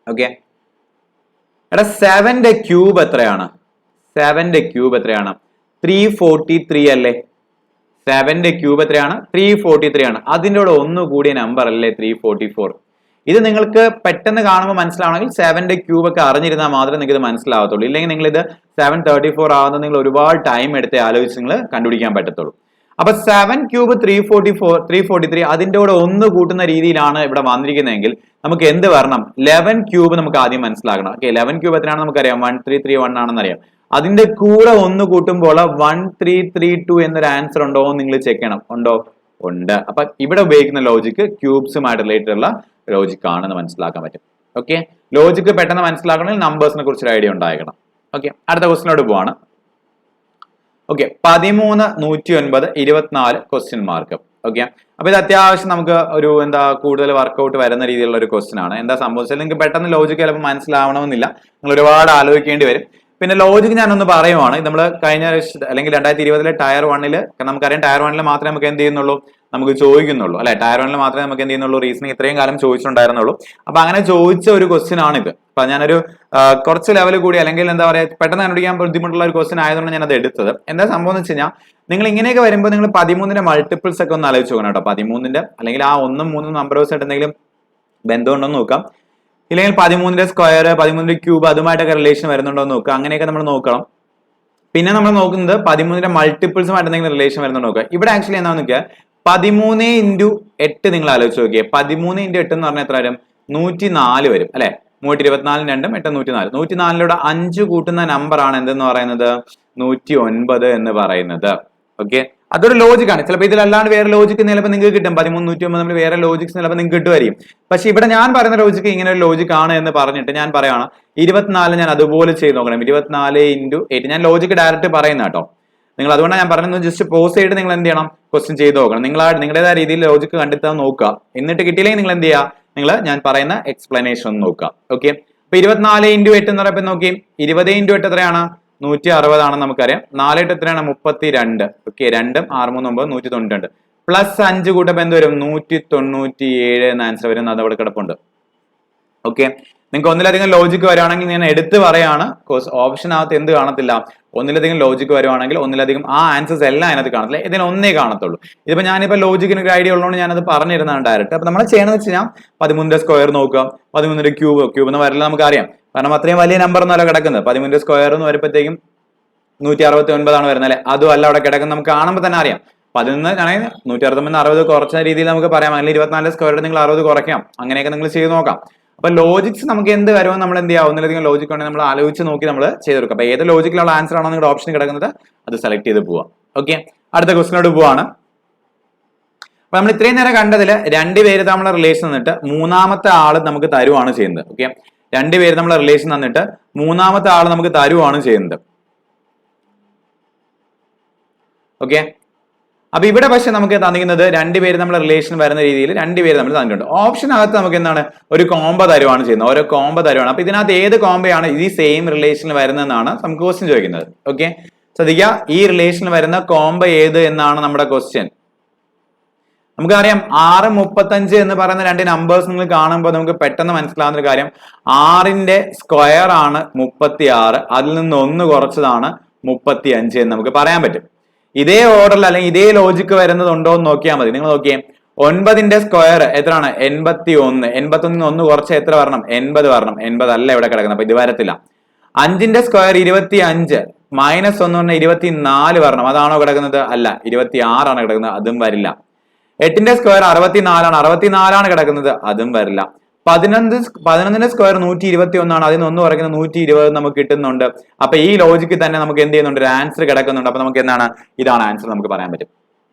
ഓക്കെ, എടാ 7ന്റെ ക്യൂബ് എത്രയാണ്? 7ന്റെ ക്യൂബ് എത്രയാണ്? 343 അല്ലേ? 7ന്റെ ക്യൂബ് എത്രയാണ്? 343 ആണ്. അതിൻ്റെ കൂടെ ഒന്ന് കൂടിയ നമ്പർ അല്ലേ 344. ഇത് നിങ്ങൾക്ക് പെട്ടെന്ന് കാണുമ്പോൾ മനസ്സിലാവണമെങ്കിൽ 7ന്റെ ക്യൂബ് ഒക്കെ അറിഞ്ഞിരുന്നാൽ മാത്രമേ നിങ്ങൾക്ക് ഇത് മനസ്സിലാവത്തുള്ളൂ. ഇല്ലെങ്കിൽ നിങ്ങൾ ഇത് 734 ആവുന്നത് നിങ്ങൾ ഒരുപാട് ടൈം എടുത്ത് ആലോചിച്ച് നിങ്ങൾ കണ്ടുപിടിക്കാൻ പറ്റത്തുള്ളൂ. അപ്പൊ 7 ക്യൂബ് 343 അതിൻ്റെ കൂടെ ഒന്ന് കൂട്ടുന്ന രീതിയിലാണ് ഇവിടെ വന്നിരിക്കുന്നതെങ്കിൽ നമുക്ക് എന്ത് വരണം? 11 ക്യൂബ് നമുക്ക് ആദ്യം മനസ്സിലാക്കണം. ഓക്കെ, 11 ക്യൂബ് എത്രയാണെന്ന് നമുക്കറിയാം, 1331 ആണെന്ന് അറിയാം. അതിന്റെ കൂടെ ഒന്ന് കൂട്ടുമ്പോൾ 1332 എന്നൊരു ആൻസർ ഉണ്ടോ എന്ന് നിങ്ങൾ ചെക്ക് ചെയ്യണം. ഉണ്ടോ? ഉണ്ട്. അപ്പൊ ഇവിടെ ഉപയോഗിക്കുന്ന ലോജിക്ക് ക്യൂബ്സുമായിട്ട് റിലേറ്റഡ് ഉള്ള ലോജിക് ആണെന്ന് മനസ്സിലാക്കാൻ പറ്റും. ഓക്കെ, ലോജിക്ക് പെട്ടെന്ന് മനസ്സിലാക്കണമെങ്കിൽ നമ്പേഴ്സിനെ കുറിച്ചൊരു ഐഡിയ ഉണ്ടായിരിക്കണം. ഓക്കെ, അടുത്ത ക്വസ്റ്റിനോട് പോവാണ്. Okay, 13 109 24 question mark. ഓക്കെ, അപ്പൊ ഇത് അത്യാവശ്യം നമുക്ക് ഒരു കൂടുതൽ വർക്കൗട്ട് വരുന്ന രീതിയിലുള്ള ഒരു ക്വസ്റ്റ്യൻ ആണ്. എന്താ സംഭവിച്ചാൽ നിങ്ങൾക്ക് പെട്ടെന്ന് ലോജിക്ക് ചിലപ്പോൾ മനസ്സിലാവണമെന്നില്ല, നിങ്ങൾ ഒരുപാട് ആലോചിക്കേണ്ടി വരും. പിന്നെ ലോജിക് ഞാനൊന്ന് പറയുവാണ്. നമ്മൾ കഴിഞ്ഞ അല്ലെങ്കിൽ 2020 ടയർ 1 നമുക്കറിയാം, ടയർ 1 മാത്രമേ നമുക്ക് എന്ത് ചെയ്യുന്നുള്ളൂ, നമുക്ക് ചോദിക്കുന്നുള്ളൂ അല്ലെ. ടയർ 1 മാത്രമേ നമുക്ക് എന്ത് ചെയ്യുന്നുള്ളൂ, റീസണിങ് ഇത്രയും കാലം ചോദിച്ചിട്ടുണ്ടായിരുന്നുള്ളൂ. അപ്പൊ അങ്ങനെ ചോദിച്ച ഒരു ക്വസ്റ്റ്യൻ ആണിത്. അപ്പൊ ഞാനൊരു കുറച്ച് ലെവൽ കൂടി അല്ലെങ്കിൽ എന്താ പറയുക പെട്ടെന്ന് കണ്ടുപിടിക്കാൻ ബുദ്ധിമുട്ടുള്ള ഒരു ക്വസ്റ്റ്യൻ ആയതുകൊണ്ട് ഞാൻ അത് എടുത്തത്. എന്താ സംഭവം എന്ന് വെച്ച് കഴിഞ്ഞാൽ, നിങ്ങൾ ഇങ്ങനെയൊക്കെ വരുമ്പോൾ നിങ്ങൾ 13ന്റെ മൾട്ടിപ്പിൾസ് ഒക്കെ ഒന്ന് ആലോചിച്ച് നോക്കണം കേട്ടോ. 13ന്റെ അല്ലെങ്കിൽ ആ 1ഉം 3ഉം നമ്പേഴ്സ് ആയിട്ട് എന്തെങ്കിലും ബന്ധമുണ്ടോ എന്ന് നോക്കാം. ഇല്ലെങ്കിൽ 13ന്റെ സ്ക്വയർ, 13ന്റെ ക്യൂബ് അതുമായിട്ടൊക്കെ റിലേഷൻ വരുന്നുണ്ടോ എന്ന് നോക്കുക. അങ്ങനെയൊക്കെ നമ്മൾ നോക്കണം. പിന്നെ നമ്മൾ നോക്കുന്നത് 13ന്റെ മൾട്ടിപ്പിൾസുമായിട്ട് എന്തെങ്കിലും റിലേഷൻ വരുന്നുണ്ടോ നോക്കുക. ഇവിടെ ആക്ച്വലി എന്താണെന്ന് നോക്കിയാൽ 13 × 8 നിങ്ങൾ ആലോചിച്ച് നോക്കിയേ. 13 × 8 എന്ന് പറഞ്ഞാൽ എത്ര വരും? 104 വരും അല്ലെ. 324 2 8 104. 104 5 കൂട്ടുന്ന നമ്പർ ആണ് എന്തെന്ന് പറയുന്നത് 109 എന്ന് പറയുന്നത്. ഓക്കെ, അതൊരു ലോജിക്കാണ്. ചിലപ്പോൾ ഇതിലല്ലാണ്ട് വേറെ ലോജിക്ക് ചിലപ്പോൾ നിങ്ങൾക്ക് കിട്ടും. 13 109 നമ്മൾ വേറെ ലോജിക്സ് ചിലപ്പോൾ നിങ്ങൾക്ക് കിട്ടുമായിരിക്കും. പക്ഷെ ഇവിടെ ഞാൻ പറയുന്ന ലോജിക്ക് ഇങ്ങനെ ഒരു ലോജിക് ആണ് എന്ന് പറഞ്ഞിട്ട് ഞാൻ പറയാണ് 24 ഞാൻ അതുപോലെ ചെയ്ത് നോക്കണം. 24 × 8 ഞാൻ ലോജിക്ക് ഡയറക്റ്റ് പറയുന്ന കേട്ടോ. നിങ്ങൾ അതുകൊണ്ടാണ് ഞാൻ പറയുന്നത്, ജസ്റ്റ് പോസ് ചെയ്തിട്ട് നിങ്ങൾ എന്ത് ചെയ്യണം, ക്വസ്റ്റ്യൻ ചെയ്ത് നോക്കണം. നിങ്ങളുടേതായ രീതിയിൽ ലോജിക്ക് കണ്ടെത്താൻ നോക്കുക. എന്നിട്ട് കിട്ടിയില്ലെങ്കിൽ നിങ്ങൾ എന്ത് ചെയ്യുക, ഞാൻ പറയുന്ന എക്സ്പ്ലനേഷൻ ഒന്ന് നോക്കുക. ഓക്കെ, അപ്പൊ 24 × 8 എന്ന് പറയുമ്പോൾ നോക്കി, 20 × 8 എത്രയാണ്, 160 ആണെന്ന് നമുക്കറിയാം. 4 × 8 എത്രയാണ്, 32. ഓക്കെ, 2 6 3 9 192 പ്ലസ് 5 കൂട്ടപ്പോൾ എന്ത് വരും, 197 എന്ന ആൻസർ വരും. അത് അവിടെ കിടപ്പുണ്ട്. ഓക്കെ, നിങ്ങൾക്ക് ഒന്നിലധികം ലോജിക്ക് വരുവാണെങ്കിൽ ഞാൻ എടുത്ത് പറയാണ്, ഓപ്ഷനകത്ത് എന്ത് കാണത്തില്ല, ഒന്നിലധികം ലോജിക്ക് വരുവാണെങ്കിൽ ഒന്നിലധികം ആ ആൻസേഴ്സ് എല്ലാം അതിനകത്ത് കാണത്തില്ല, ഇതിന് ഒന്നേ കാണത്തുള്ളൂ. ഇതിപ്പോ ഞാനിപ്പോ ലോജിക്കിന് ഒരു ഐഡിയ ഉള്ളതുകൊണ്ട് ഞാനത് പറഞ്ഞിരുന്നതാണ് ഡയറക്റ്റ്. അപ്പൊ നമ്മൾ ചെയ്യണമെന്ന് വെച്ച് കഴിഞ്ഞാൽ 13ന്റെ സ്ക്വയർ നോക്കുക, 13ന്റെ ക്യൂബ് എന്ന് വരില്ല നമുക്കറിയാം, കാരണം അത്രയും വലിയ നമ്പർ ഒന്നല്ല കിടക്കുന്നത്. 13ന്റെ സ്ക്വയർ എന്ന് വരുമ്പോഴത്തേക്കും 169 ആണ് വരുന്നത് അല്ലെ, അതും അല്ല അവിടെ കിടക്കുന്നത്, നമുക്ക് കാണുമ്പോൾ തന്നെ അറിയാം. 11 ആണെങ്കിൽ 169 60 കുറച്ച രീതിയിൽ നമുക്ക് പറയാം, അല്ലെങ്കിൽ 24 സ്ക്വയർ നിങ്ങൾ 60 കുറയ്ക്കാം, അങ്ങനെയൊക്കെ നിങ്ങൾ ചെയ്ത് നോക്കാം. അപ്പൊ ലോജിക്സ് നമുക്ക് എന്ത് വരുമോ നമ്മൾ എന്ത് ചെയ്യാം, ഒന്നിലധികം ലോജിക് ഉണ്ടെങ്കിൽ നമ്മൾ ആലോചിച്ച് നോക്കി നമ്മൾ ചെയ്തെടുക്കുക. അപ്പൊ ഏത് ലോജിക്കിലുള്ള ആൻസർ ആണോ നിങ്ങളുടെ ഓപ്ഷൻ കിടക്കുന്നത് അത് സെലക്ട് ചെയ്ത് പോവാം. ഓക്കെ, അടുത്ത ക്വസ്റ്റിനോട് പോവാണ്. അപ്പൊ നമ്മൾ ഇത്രയും നേരം കണ്ടതിൽ രണ്ടുപേര് തമ്മിലുള്ള റിലേഷൻ തന്നിട്ട് മൂന്നാമത്തെ ആള് നമുക്ക് തരുവാണ് ചെയ്യുന്നത്. ഓക്കെ, രണ്ടുപേര് തമ്മിലുള്ള റിലേഷൻ തന്നിട്ട് മൂന്നാമത്തെ ആള് നമുക്ക് തരുവാണ് ചെയ്യുന്നത്. ഓക്കെ, അപ്പൊ ഇവിടെ പക്ഷെ നമുക്ക് തന്നിരിക്കുന്നത് രണ്ടുപേര് നമ്മൾ റിലേഷൻ വരുന്ന രീതിയിൽ രണ്ടുപേര് നമ്മൾ തന്നിട്ടുണ്ട്. ഓപ്ഷനകത്ത് നമുക്ക് എന്താണ്, ഒരു കോംബോ തരുവാണ് ചെയ്യുന്നത്, ഓരോ കോംബോ തരുവാണ്. അപ്പൊ ഇതിനകത്ത് ഏത് കോംബോയാണ് ഈ സെയിം റിലേഷനിൽ വരുന്നതെന്നാണ് നമുക്ക് ക്വസ്റ്റ്യൻ ചോദിക്കുന്നത്. ഓക്കെ, ശ്രദ്ധിക്കുക, ഈ റിലേഷനിൽ വരുന്ന കോംബോ ഏത് എന്നാണ് നമ്മുടെ ക്വസ്റ്റ്യൻ. നമുക്കറിയാം 6 35 എന്ന് പറയുന്ന രണ്ട് നമ്പേഴ്സ് നിങ്ങൾ കാണുമ്പോൾ നമുക്ക് പെട്ടെന്ന് മനസ്സിലാവുന്ന ഒരു കാര്യം, 6ന്റെ സ്ക്വയർ ആണ് 36, അതിൽ നിന്ന് 1 കുറച്ചതാണ് 35 എന്ന് നമുക്ക് പറയാൻ പറ്റും. ഇതേ ഓർഡറിൽ അല്ലെങ്കിൽ ഇതേ ലോജിക്ക് വരുന്നതുണ്ടോ എന്ന് നോക്കിയാൽ മതി. നിങ്ങൾ നോക്കിയേ, 9ന്റെ സ്ക്വയർ എത്രയാണ്, 81. 81 1 കുറച്ച് എത്ര വരണം, 80 വരണം. 80 അല്ല ഇവിടെ കിടക്കുന്നത്, അപ്പൊ ഇത് വരത്തില്ല. 5ന്റെ സ്ക്വയർ 25 മൈനസ് 1 പറഞ്ഞാൽ 24 വരണം. അതാണോ കിടക്കുന്നത്, അല്ല, 26 ആണ് കിടക്കുന്നത്, അതും വരില്ല. 8ന്റെ സ്ക്വയർ 64 ആണ്, 64 കിടക്കുന്നത്, അതും വരില്ല. 11ന്റെ സ്ക്വയർ 121 ആണ്, അതിൽ നിന്ന് 1 കുറയ്ക്കുന്നത് 120 നമുക്ക് കിട്ടുന്നുണ്ട്. അപ്പൊ ഈ ലോജിക്ക് തന്നെ നമുക്ക് എന്ത് ചെയ്യുന്നുണ്ട്, ഒരു ആൻസർ കിടക്കുന്നുണ്ട്. അപ്പൊ നമുക്ക് എന്താണ്, ഇതാണ് ആൻസർ നമുക്ക് പറയാൻ പറ്റും.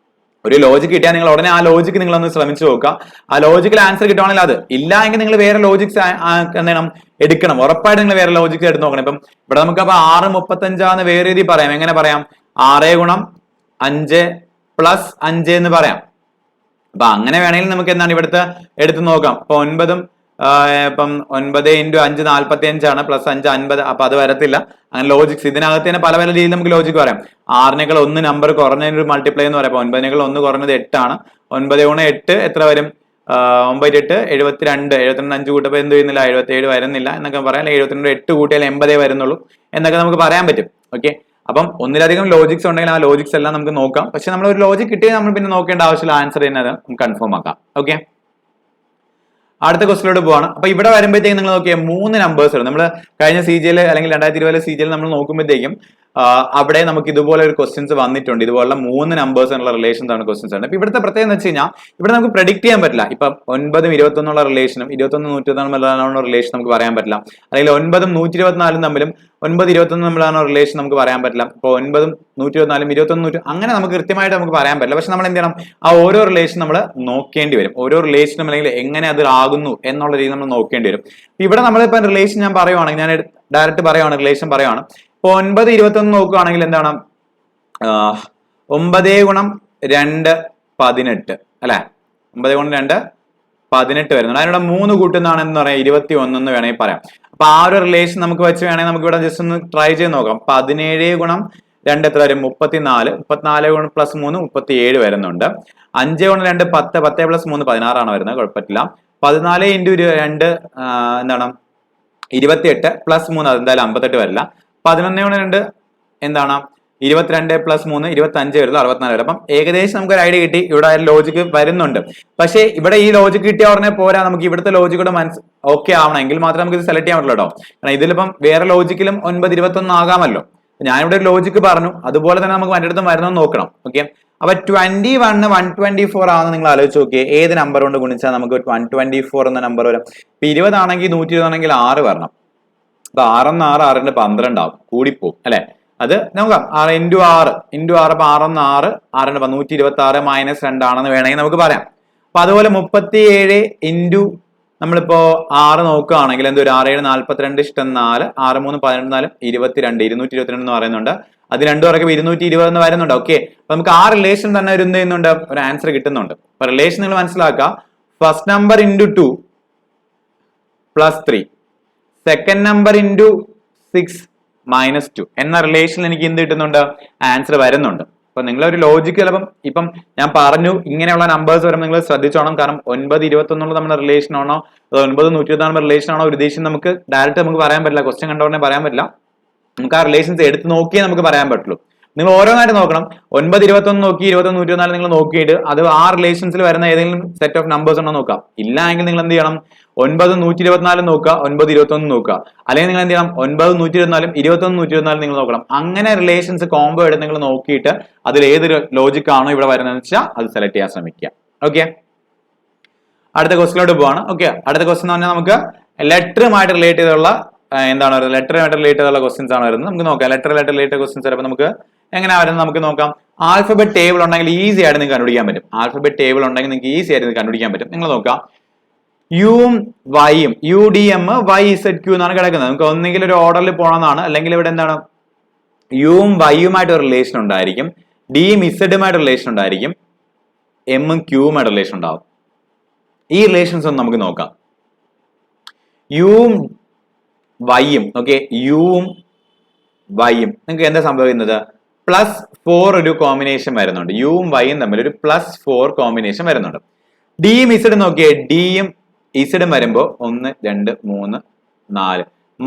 ഒരു ലോജിക്ക് കിട്ടിയാൽ നിങ്ങൾ ഉടനെ ആ ലോജിക്ക് നിങ്ങളൊന്ന് ശ്രമിച്ചു നോക്കുക. ആ ലോജിക്കൽ ആൻസർ കിട്ടുവാണെങ്കിൽ അത്, ഇല്ല എങ്കിൽ നിങ്ങൾ വേറെ ലോജിക്സ് എന്ത് ചെയ്യണം, എടുക്കണം. ഉറപ്പായിട്ട് നിങ്ങൾ വേറെ ലോജിക്സ് എടുത്ത് നോക്കണം. ഇപ്പം ഇവിടെ നമുക്ക് അപ്പൊ 6 35 വേറെ രീതി പറയാം. എങ്ങനെ പറയാം, 6 × 5 + 5 എന്ന് പറയാം. അപ്പൊ അങ്ങനെ വേണമെങ്കിൽ നമുക്ക് എന്താണ് ഇവിടുത്തെ എടുത്ത് നോക്കാം. ഇപ്പൊ 9 ഇപ്പം 9 × 5 45 ആണ്, + 5 50. അപ്പൊ അത് വരത്തില്ല. അങ്ങനെ ലോജിക്സ് ഇതിനകത്ത് തന്നെ പല പല രീതിയിൽ നമുക്ക് ലോജിക്ക് പറയാം. 6നേക്കാൾ 1 നമ്പർ കുറഞ്ഞൊരു മൾട്ടിപ്ലൈ എന്ന് പറയാം. 9നേക്കാൾ 1 കുറഞ്ഞത് 8 ആണ്. 9 × 8 എത്ര വരും, 9 8 72. 72 5 കൂട്ടപ്പോൾ എന്ത് ചെയ്യുന്നില്ല, 77 വരുന്നില്ല എന്നൊക്കെ പറയാം. 72 8 കൂട്ടിയാൽ 80 വരുന്നുള്ളൂ എന്നൊക്കെ നമുക്ക് പറയാൻ പറ്റും. ഓക്കെ, അപ്പം ഒന്നിലധികം ലോജിക്സ് ഉണ്ടെങ്കിൽ ആ ലോജിക്സ് എല്ലാം നമുക്ക് നോക്കാം. പക്ഷെ നമ്മൾ ഒരു ലോജിക് കിട്ടിയാൽ നമ്മൾ പിന്നെ നോക്കേണ്ട ആവശ്യമില്ല, ആൻസർ ചെയ്യുന്നത് നമുക്ക് കൺഫേം ആക്കാം. ഓക്കെ, അടുത്ത ക്വസ്റ്റിലോട്ട് പോവാണ്. അപ്പൊ ഇവിടെ വരുമ്പോഴത്തേക്കും നിങ്ങൾ നോക്കിയാൽ 3 നമ്പേഴ്സ് ഉണ്ട്. നമ്മൾ കഴിഞ്ഞ CGL അല്ലെങ്കിൽ 2020 CGL നമ്മൾ നോക്കുമ്പോഴത്തേക്കും അവിടെ നമുക്ക് ഇതുപോലെ ഒരു ക്വസ്റ്റ്യൻസ് വന്നിട്ടുണ്ട്. ഇതുപോലുള്ള 3 നമ്പേഴ്സിനുള്ള റിലേഷൻസ് ആണ് ക്വസ്റ്റ്യൻസ് ആണ്. ഇപ്പൊ ഇവിടുത്തെ പ്രത്യേകത എന്ന് വെച്ച് കഴിഞ്ഞാൽ ഇവിടെ നമുക്ക് പ്രെഡിക്ട് ചെയ്യാൻ പറ്റില്ല. ഇപ്പൊ 9 21 റിലേഷനും 21 124 റിലേഷൻ നമുക്ക് പറയാൻ പറ്റില്ല. അല്ലെങ്കിൽ 9 124 തമ്മിലും 9 21 തമ്മിലാണ് റിലേഷൻ നമുക്ക് പറയാൻ പറ്റില്ല. ഇപ്പൊ 9 124 21 അങ്ങനെ നമുക്ക് കൃത്യമായിട്ട് നമുക്ക് പറയാൻ പറ്റില്ല. പക്ഷെ നമ്മൾ എന്ത് ചെയ്യണം, ആ ഓരോ റിലേഷൻ നമ്മൾ നോക്കേണ്ടി വരും. ഓരോ റിലേഷനും അല്ലെങ്കിൽ എങ്ങനെ അത് ആകുന്നു എന്നുള്ള രീതി നമ്മൾ നോക്കേണ്ടി വരും. ഇവിടെ നമ്മളിപ്പോ റിലേഷൻ ഞാൻ പറയുവാണെങ്കിൽ, ഞാൻ ഡയറക്റ്റ് പറയുവാണ്, റിലേഷൻ പറയുവാണ്. ഇപ്പൊ 9 21 നോക്കുകയാണെങ്കിൽ എന്താണ്, 9 × 2 18 അല്ലെ, 9 × 2 18 വരുന്നുണ്ട്. അതിനോട് 3 കൂട്ടുന്നതാണ് എന്ന് പറയാം 21 എന്ന് വേണമെങ്കിൽ പറയാം. അപ്പൊ ആ ഒരു റിലേഷൻ നമുക്ക് വെച്ച് വേണമെങ്കിൽ നമുക്ക് ഇവിടെ ജസ്റ്റ് ഒന്ന് ട്രൈ ചെയ്ത് നോക്കാം. 17 × 2 എത്ര വരും, 34. 34 + 3 37 വരുന്നുണ്ട്. 5 × 2 10, 10 + 3 16 ആണ് വരുന്നത്, കുഴപ്പമില്ല. 14 × 2 എന്താണ് 28 + 3 അതെന്തായാലും 58 വരില്ല. 11 × 2 എന്താണ് 22 + 3 25 വരുന്നത്, 64 വരും. അപ്പം ഏകദേശം നമുക്ക് ഒരു ഐഡിയ കിട്ടി, ഇവിടെ ലോജിക്ക് വരുന്നുണ്ട്. പക്ഷേ ഇവിടെ ഈ ലോജിക്ക് കിട്ടിയ ഉടനെ പോരാ, നമുക്ക് ഇവിടുത്തെ ലോജിക്കൂടെ ഓക്കെ ആവണമെങ്കിൽ മാത്രമേ നമുക്ക് ഇത് സെലക്ട് ചെയ്യാൻ പറ്റുള്ളൂ കേട്ടോ. കാരണം ഇതിലിപ്പം വേറെ ലോജിക്കിലും 9 21 ആകാമല്ലോ. ഞാനിവിടെ ഒരു ലോജിക്ക് പറഞ്ഞു, അതുപോലെ തന്നെ നമുക്ക് മറ്റേ അടുത്ത് വരുന്നതെന്ന് നോക്കണം. ഓക്കെ, അപ്പൊ 21 124 ആണെന്ന് നിങ്ങൾ ആലോചിച്ച് നോക്കിയേ. ഏത് നമ്പർ കൊണ്ട് ഗുണിച്ചാൽ നമുക്ക് 124 എന്ന നമ്പർ വരും. ഇപ്പൊ 20 ആണെങ്കിൽ 120 ആണെങ്കിൽ 6 വരണം. അപ്പൊ 6 × 6 6 × 12 ആവും, കൂടിപ്പോവും അല്ലെ. അത് നോക്കാം, 6 × 6 × 6 അപ്പൊ 6 × 6 6 × 126 - 2 ആണെന്ന് വേണമെങ്കിൽ നമുക്ക് പറയാം. അപ്പൊ അതുപോലെ 37 × നമ്മളിപ്പോ 6 നോക്കുകയാണെങ്കിൽ എന്തൊരു 6 7 42 ഇഷ്ടം 4 6 3 11 4 22 222 എന്ന് പറയുന്നുണ്ട്. അത് രണ്ടും പറയുമ്പോൾ 220 എന്ന് വരുന്നുണ്ട്. ഓക്കെ, അപ്പൊ നമുക്ക് ആ റിലേഷൻ തന്നെ ഒരു എന്ത് ചെയ്യുന്നുണ്ട്, ഒരു ആൻസർ കിട്ടുന്നുണ്ട്. അപ്പൊ റിലേഷൻ നിങ്ങൾ മനസ്സിലാക്കുക, first number into 2 plus 3, second number into 6 minus 2 എന്ന റിലേഷനിൽ എനിക്ക് എന്ത് കിട്ടുന്നുണ്ട്, ആൻസർ വരുന്നുണ്ട്. അപ്പൊ നിങ്ങളൊരു ലോജിക്ക് ചിലപ്പം ഇപ്പം ഞാൻ പറഞ്ഞു ഇങ്ങനെയുള്ള നമ്പേഴ്സ് വരുമ്പോൾ നിങ്ങൾ ശ്രദ്ധിച്ചോണം. കാരണം 9 21 നമ്മുടെ റിലേഷൻ ആണോ അതോ 9 124 റിലേഷൻ ആണോ ഒരു ഉദ്ദേശം നമുക്ക് ഡയറക്റ്റ് നമുക്ക് പറയാൻ പറ്റില്ല. ക്വസ്റ്റ്യൻ കണ്ടോടനെ പറയാൻ പറ്റില്ല. നമുക്ക് ആ റിലേഷൻസ് എടുത്ത് നോക്കിയേ നമുക്ക് പറയാൻ പറ്റുള്ളൂ. നിങ്ങൾ ഓരോന്നായിട്ട് നോക്കണം. 9 21 നോക്കി 21 124 നിങ്ങൾ നോക്കിയിട്ട് അത് ആ റിലേഷൻസിൽ വരുന്ന ഏതെങ്കിലും സെറ്റ് ഓഫ് നമ്പേഴ്സ് ഉണ്ടോ നോക്കാം. ഇല്ല എങ്കിൽ നിങ്ങൾ എന്ത് ചെയ്യണം, 9 124 നോക്കുക, 9 21 നോക്കുക. അല്ലെങ്കിൽ നിങ്ങൾ എന്ത് ചെയ്യണം, 9 124 21 124 നിങ്ങൾ നോക്കണം. അങ്ങനെ റിലേഷൻസ് കോംബോ എടുത്ത് നിങ്ങൾ നോക്കിയിട്ട് അതിൽ ഏതൊരു ലോജിക് ആണോ ഇവിടെ വരുന്നതെന്ന് വെച്ചാൽ അത് സെലക്ട് ചെയ്യാൻ ശ്രമിക്കുക. ഓക്കെ, അടുത്ത ക്വസ്റ്റിലോട്ട് പോവാണ്. ഓക്കെ, അടുത്ത ക്വസ്റ്റൻ എന്ന് പറഞ്ഞാൽ നമുക്ക് ലെറ്ററുമായിട്ട് റിലേറ്റ് ചെയ്തുള്ള എന്താണ് പറയുന്നത്, ലെറ്ററുമായിട്ട് റിലേറ്റ് ചെയ്തുള്ള ക്വസ്റ്റ്യൻസ് ആണ് വരുന്നത്. നമുക്ക് നോക്കാം ലെറ്റർ റിലേറ്റഡ് ക്വസ്റ്റ്യൻസ് ചിലപ്പോൾ നമുക്ക് എങ്ങനെയാ വരുന്നത് നമുക്ക് നോക്കാം. ആൽഫബറ്റ് ടേബിൾ ഉണ്ടെങ്കിൽ ഈസി ആയിട്ട് നിങ്ങൾക്ക് കണ്ടുപിടിക്കാൻ പറ്റും. ആൽഫബറ്റ് ടേബിൾ ഉണ്ടെങ്കിൽ നിങ്ങൾക്ക് ഈസി ആയിട്ട് കണ്ടുപിടിക്കാൻ പറ്റും. നിങ്ങൾ നോക്കാം, യും വൈയും UDM YZQ എന്നാണ് കിടക്കുന്നത്. നമുക്ക് ഒന്നെങ്കിൽ ഒരു ഓർഡറിൽ പോകണമെന്നാണ്, അല്ലെങ്കിൽ ഇവിടെ എന്താണ് യും വൈയുമായിട്ട് ഒരു റിലേഷൻ ഉണ്ടായിരിക്കും, ഡിയും ഇസഡുമായിട്ട് റിലേഷൻ ഉണ്ടായിരിക്കും, എമ്മും ക്യൂവുമായിട്ട് റിലേഷൻ ഉണ്ടാവും. ഈ റിലേഷൻസ് ഒന്ന് നമുക്ക് നോക്കാം. യും വൈയും, ഓക്കെ, യുവും വൈയും നിങ്ങൾക്ക് എന്താ സംഭവിക്കുന്നത്, +4 ഒരു കോമ്പിനേഷൻ വരുന്നുണ്ട്. യുവും വൈയും തമ്മിൽ ഒരു +4 കോമ്പിനേഷൻ വരുന്നുണ്ട്. ഡിയും ഇസഡും നോക്കിയേ, ഡിയും ഇസഡും വരുമ്പോ 1 2 3 4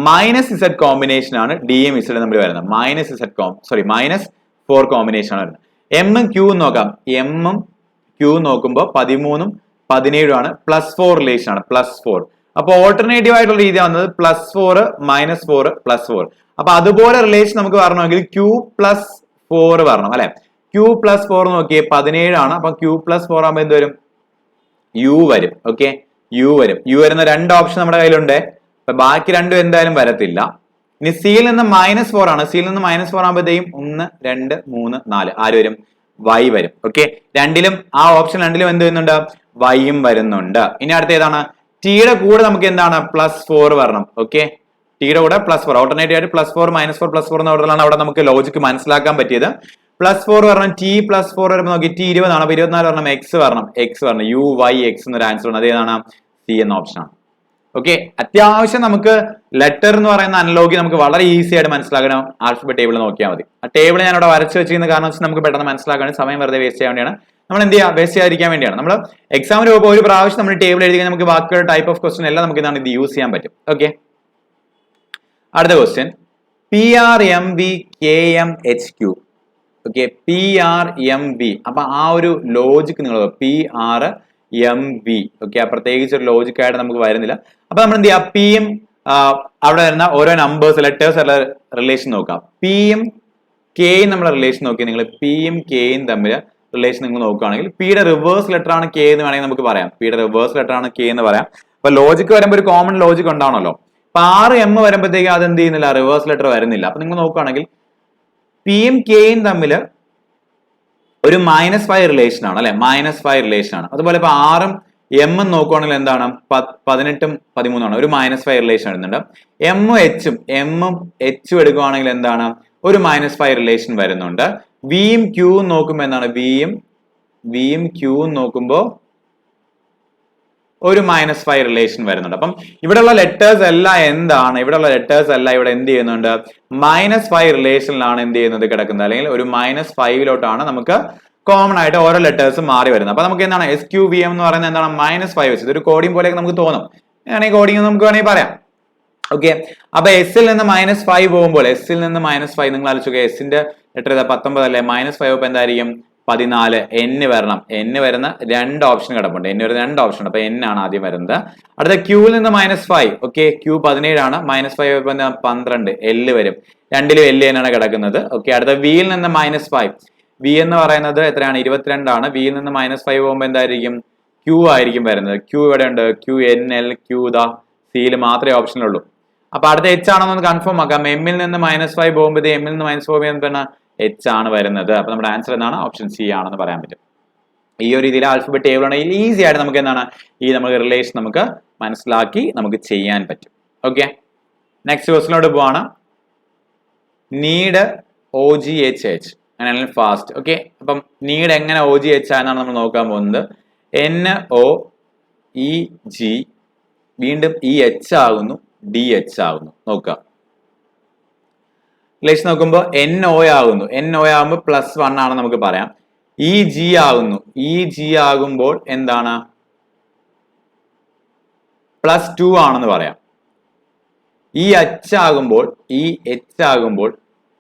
-Z കോമ്പിനേഷൻ ആണ് ഡിയും ഇസഡും തമ്മിൽ വരുന്നത്. -4 കോമ്പിനേഷൻ ആണ് വരുന്നത്. എമ്മും ക്യൂവും നോക്കാം. എമ്മും ക്യൂവും നോക്കുമ്പോൾ 13ഉം 17ഉം ആണ്, +4 റിലേഷൻ ആണ്, +4. അപ്പൊ ഓൾട്ടർനേറ്റീവ് ആയിട്ടുള്ള രീതി വന്നത് +4 -4 +4. അപ്പൊ അതുപോലെ റിലേഷൻ നമുക്ക് വരണമെങ്കിൽ Q+4 വരണം അല്ലെ. Q+4 നോക്കിയേ 17 ആണ്. അപ്പൊ Q+4 ആകുമ്പോൾ എന്ത് വരും, യു വരും. ഓക്കെ, യു വരും. യു വരുന്ന രണ്ട് ഓപ്ഷൻ നമ്മുടെ കയ്യിലുണ്ട്. അപ്പൊ ബാക്കി രണ്ടും എന്തായാലും വരത്തില്ല. ഇനി സിയിൽ നിന്ന് -4 ആണ്. സിയിൽ നിന്ന് -4 ആകുമ്പോഴത്തേക്കും 1 2 3 4 ആര് വരും, വൈ വരും. ഓക്കെ, രണ്ടിലും ആ ഓപ്ഷൻ രണ്ടിലും എന്ത് വരുന്നുണ്ട്, വൈയും വരുന്നുണ്ട്. ഇനി അടുത്ത ഏതാണ്, ടിയുടെ കൂടെ നമുക്ക് എന്താണ് +4 വരണം. ഓക്കെ, ടിയുടെ കൂടെ +4 ഓൾട്ടർനേറ്റീവ് ആയിട്ട് +4 -4 +4 എന്ന ഓർഡറിലാണ് അവിടെ നമുക്ക് ലോജിക്ക് മനസ്സിലാക്കാൻ പറ്റിയത്. +4 വരണം, T+4 വരുമ്പോൾ നോക്കി T 20 ആണ്. അപ്പൊ 24 വരണം, എക്സ് വരണം, UYX എന്നൊരു ആൻസർ ആണ്. അതേതാണ്, സി എന്ന ഓപ്ഷൻ ആണ്. ഓക്കെ, അത്യാവശ്യം നമുക്ക് ലെറ്റർ എന്ന് പറയുന്ന അനലോഗി നമുക്ക് വളരെ ഈസി ആയിട്ട് മനസ്സിലാക്കണം. ആൽഫബറ്റ് ടേബിൾ നോക്കിയാൽ മതി. ആ ടേബിൾ ഞാൻ അവിടെ വരച്ച് വെച്ചിരിക്കുന്ന കാരണം വെച്ചാൽ നമുക്ക് പെട്ടെന്ന് മനസ്സിലാക്കാൻ, സമയം വെറുതെ വേസ്റ്റ് ചെയ്യാൻ വേണ്ടിയാണ്. നമ്മൾ എന്ത് ചെയ്യുക, വേസ്റ്റ് ചെയ്യാതിരിക്കാൻ വേണ്ടിയാണ്. നമ്മൾ എക്സാമിന് പോകുമ്പോൾ ഒരു പ്രാവശ്യം നമ്മൾ ടേബിൾ എഴുതി നമുക്ക് ബാക്കിയുള്ള ടൈപ്പ് ഓഫ് ക്വസ്റ്റൻ എല്ലാം നമുക്ക് ഇത് യൂസ് ചെയ്യാൻ പറ്റും. ഓക്കെ, അടുത്ത ക്വസ്റ്റ്യൻ PRMVKMHQ. Okay, PRMV. അപ്പൊ ആ ഒരു ലോജിക്ക് നിങ്ങൾ PRMV. ഓക്കെ, പ്രത്യേകിച്ച് ഒരു ലോജിക് ആയിട്ട് നമുക്ക് വരുന്നില്ല. അപ്പൊ നമ്മൾ എന്ത് ചെയ്യാം, പിയും അവിടെ വരുന്ന ഓരോ നമ്പേഴ്സ് ലെറ്റേഴ്സ് ഉള്ള റിലേഷൻ നോക്കാം. പിയും കെയും നമ്മളെ റിലേഷൻ നോക്കി നിങ്ങൾ പിയും കെയും തമ്മിൽ റിലേഷൻ നിങ്ങൾ നോക്കുകയാണെങ്കിൽ പിയുടെ റിവേഴ്സ് ലെറ്റർ ആണ് കെ എന്ന് വേണമെങ്കിൽ നമുക്ക് പറയാം. പിയുടെ റിവേഴ്സ് ലെറ്റർ ആണ് കെ എന്ന് പറയാം. അപ്പൊ ലോജിക്ക് വരുമ്പോൾ ഒരു കോമൺ ലോജിക് ഉണ്ടാവണല്ലോ. അപ്പൊ 6M വരുമ്പോഴത്തേക്ക് അത് എന്ത് ചെയ്യുന്നില്ല, റിവേഴ്സ് ലെറ്റർ വരുന്നില്ല. അപ്പൊ നിങ്ങൾ നോക്കുകയാണെങ്കിൽ പിയും കെയും തമ്മിൽ ഒരു -5 റിലേഷൻ ആണ് അല്ലെ, -5 റിലേഷൻ ആണ്. അതുപോലെ ഇപ്പൊ 6ഉം എമ്മും നോക്കുകയാണെങ്കിൽ എന്താണ് 18ഉം 13ഉം ആണ്, ഒരു -5 റിലേഷൻ വരുന്നുണ്ട്. എമ്മും എച്ചും എടുക്കുകയാണെങ്കിൽ എന്താണ്, ഒരു -5 റിലേഷൻ വരുന്നുണ്ട്. വിയും ക്യൂവും നോക്കുമ്പോൾ എന്താണ്, വിയും ക്യൂവും നോക്കുമ്പോൾ ഒരു -5 റിലേഷൻ വരുന്നുണ്ട്. അപ്പം ഇവിടെയുള്ള ലെറ്റേഴ്സ് എല്ലാം എന്താണ്, ഇവിടെയുള്ള ലെറ്റേഴ്സ് എല്ലാം ഇവിടെ എന്ത് ചെയ്യുന്നുണ്ട്, -5 റിലേഷനിലാണ് എന്ത് ചെയ്യുന്നത് കിടക്കുന്നത്, അല്ലെങ്കിൽ ഒരു -5ലോട്ടാണ് നമുക്ക് കോമൺ ആയിട്ട് ഓരോ ലെറ്റേഴ്സും മാറി വരുന്നത്. അപ്പൊ നമുക്ക് എന്താണ് SQVM എന്ന് പറയുന്നത് എന്താണ്, -5 വെച്ചത് ഒരു കോഡിംഗ് പോലെയൊക്കെ നമുക്ക് തോന്നും. ഈ കോഡിംഗ് നമുക്ക് വേണമെങ്കിൽ പറയാം. ഓക്കെ, അപ്പൊ എസിൽ നിന്ന് -5 പോകുമ്പോൾ, എസിൽ നിന്ന് -5 നിങ്ങൾ ആലോചിക്കുക, എസിന്റെ ലെറ്റർ 19 അല്ലേ, -5 ഇപ്പൊ എന്തായിരിക്കും 14. N വരണം, N വരുന്ന രണ്ട് ഓപ്ഷൻ കിടപ്പുണ്ട്, N വരുന്ന രണ്ട് ഓപ്ഷൻ ഉണ്ട്. അപ്പൊ N ആണ് ആദ്യം വരുന്നത്. അടുത്ത ക്യൂവിൽ നിന്ന് -5. ഓക്കെ, ക്യൂ 17 ആണ്, -5 12, L വരും. രണ്ടിലും L തന്നെയാണ് കിടക്കുന്നത്. ഓക്കെ, അടുത്ത വിയിൽ നിന്ന് -5. വി എന്ന് പറയുന്നത് എത്രയാണ്, 22 ആണ്. വിയിൽ നിന്ന് -5 പോകുമ്പോൾ എന്തായിരിക്കും, ക്യൂ ആയിരിക്കും വരുന്നത്. ക്യൂ ഇവിടെ ഉണ്ട്, ക്യൂ NL, ക്യൂ സിയിൽ മാത്രമേ ഓപ്ഷനുള്ളൂ. അപ്പൊ അടുത്ത H ആണെന്ന് കൺഫേം ആക്കാം. എമ്മിൽ നിന്ന് -5 പോകുമ്പോൾ എമ്മിൽ നിന്ന് -5 പോകുമ്പോൾ എന്താണ്, H ആണ് വരുന്നത്. അപ്പൊ നമ്മുടെ ആൻസർ എന്താണ്, ഓപ്ഷൻ സി ആണെന്ന് പറയാൻ പറ്റും. ഈ ഒരു രീതിയിൽ ആൽഫബറ്റ് ടേബിൾ ആണെങ്കിൽ ഈസി ആയിട്ട് നമുക്ക് എന്താണ് ഈ നമുക്ക് റിലേഷൻ നമുക്ക് മനസ്സിലാക്കി നമുക്ക് ചെയ്യാൻ പറ്റും. ഓക്കെ, നെക്സ്റ്റ് ക്വസ്റ്റിനോട് പോവാണ്. നീഡ് OGHH അങ്ങനെയാണെങ്കിൽ ഫാസ്റ്റ്. ഓക്കെ, അപ്പം നീഡ് എങ്ങനെ OGH ആണെന്നാണ് നമ്മൾ നോക്കാൻ പോകുന്നത്. NOEG വീണ്ടും EH ആകുന്നു, DH ആകുന്നു. നോക്കാം, റിലേഷൻ നോക്കുമ്പോൾ NO ആകുന്നു. NO ആകുമ്പോൾ +1 ആണെന്ന് നമുക്ക് പറയാം. EG ആകുന്നു. EG ആകുമ്പോൾ എന്താണ്? +2 ആണെന്ന് പറയാം. EH ആകുമ്പോൾ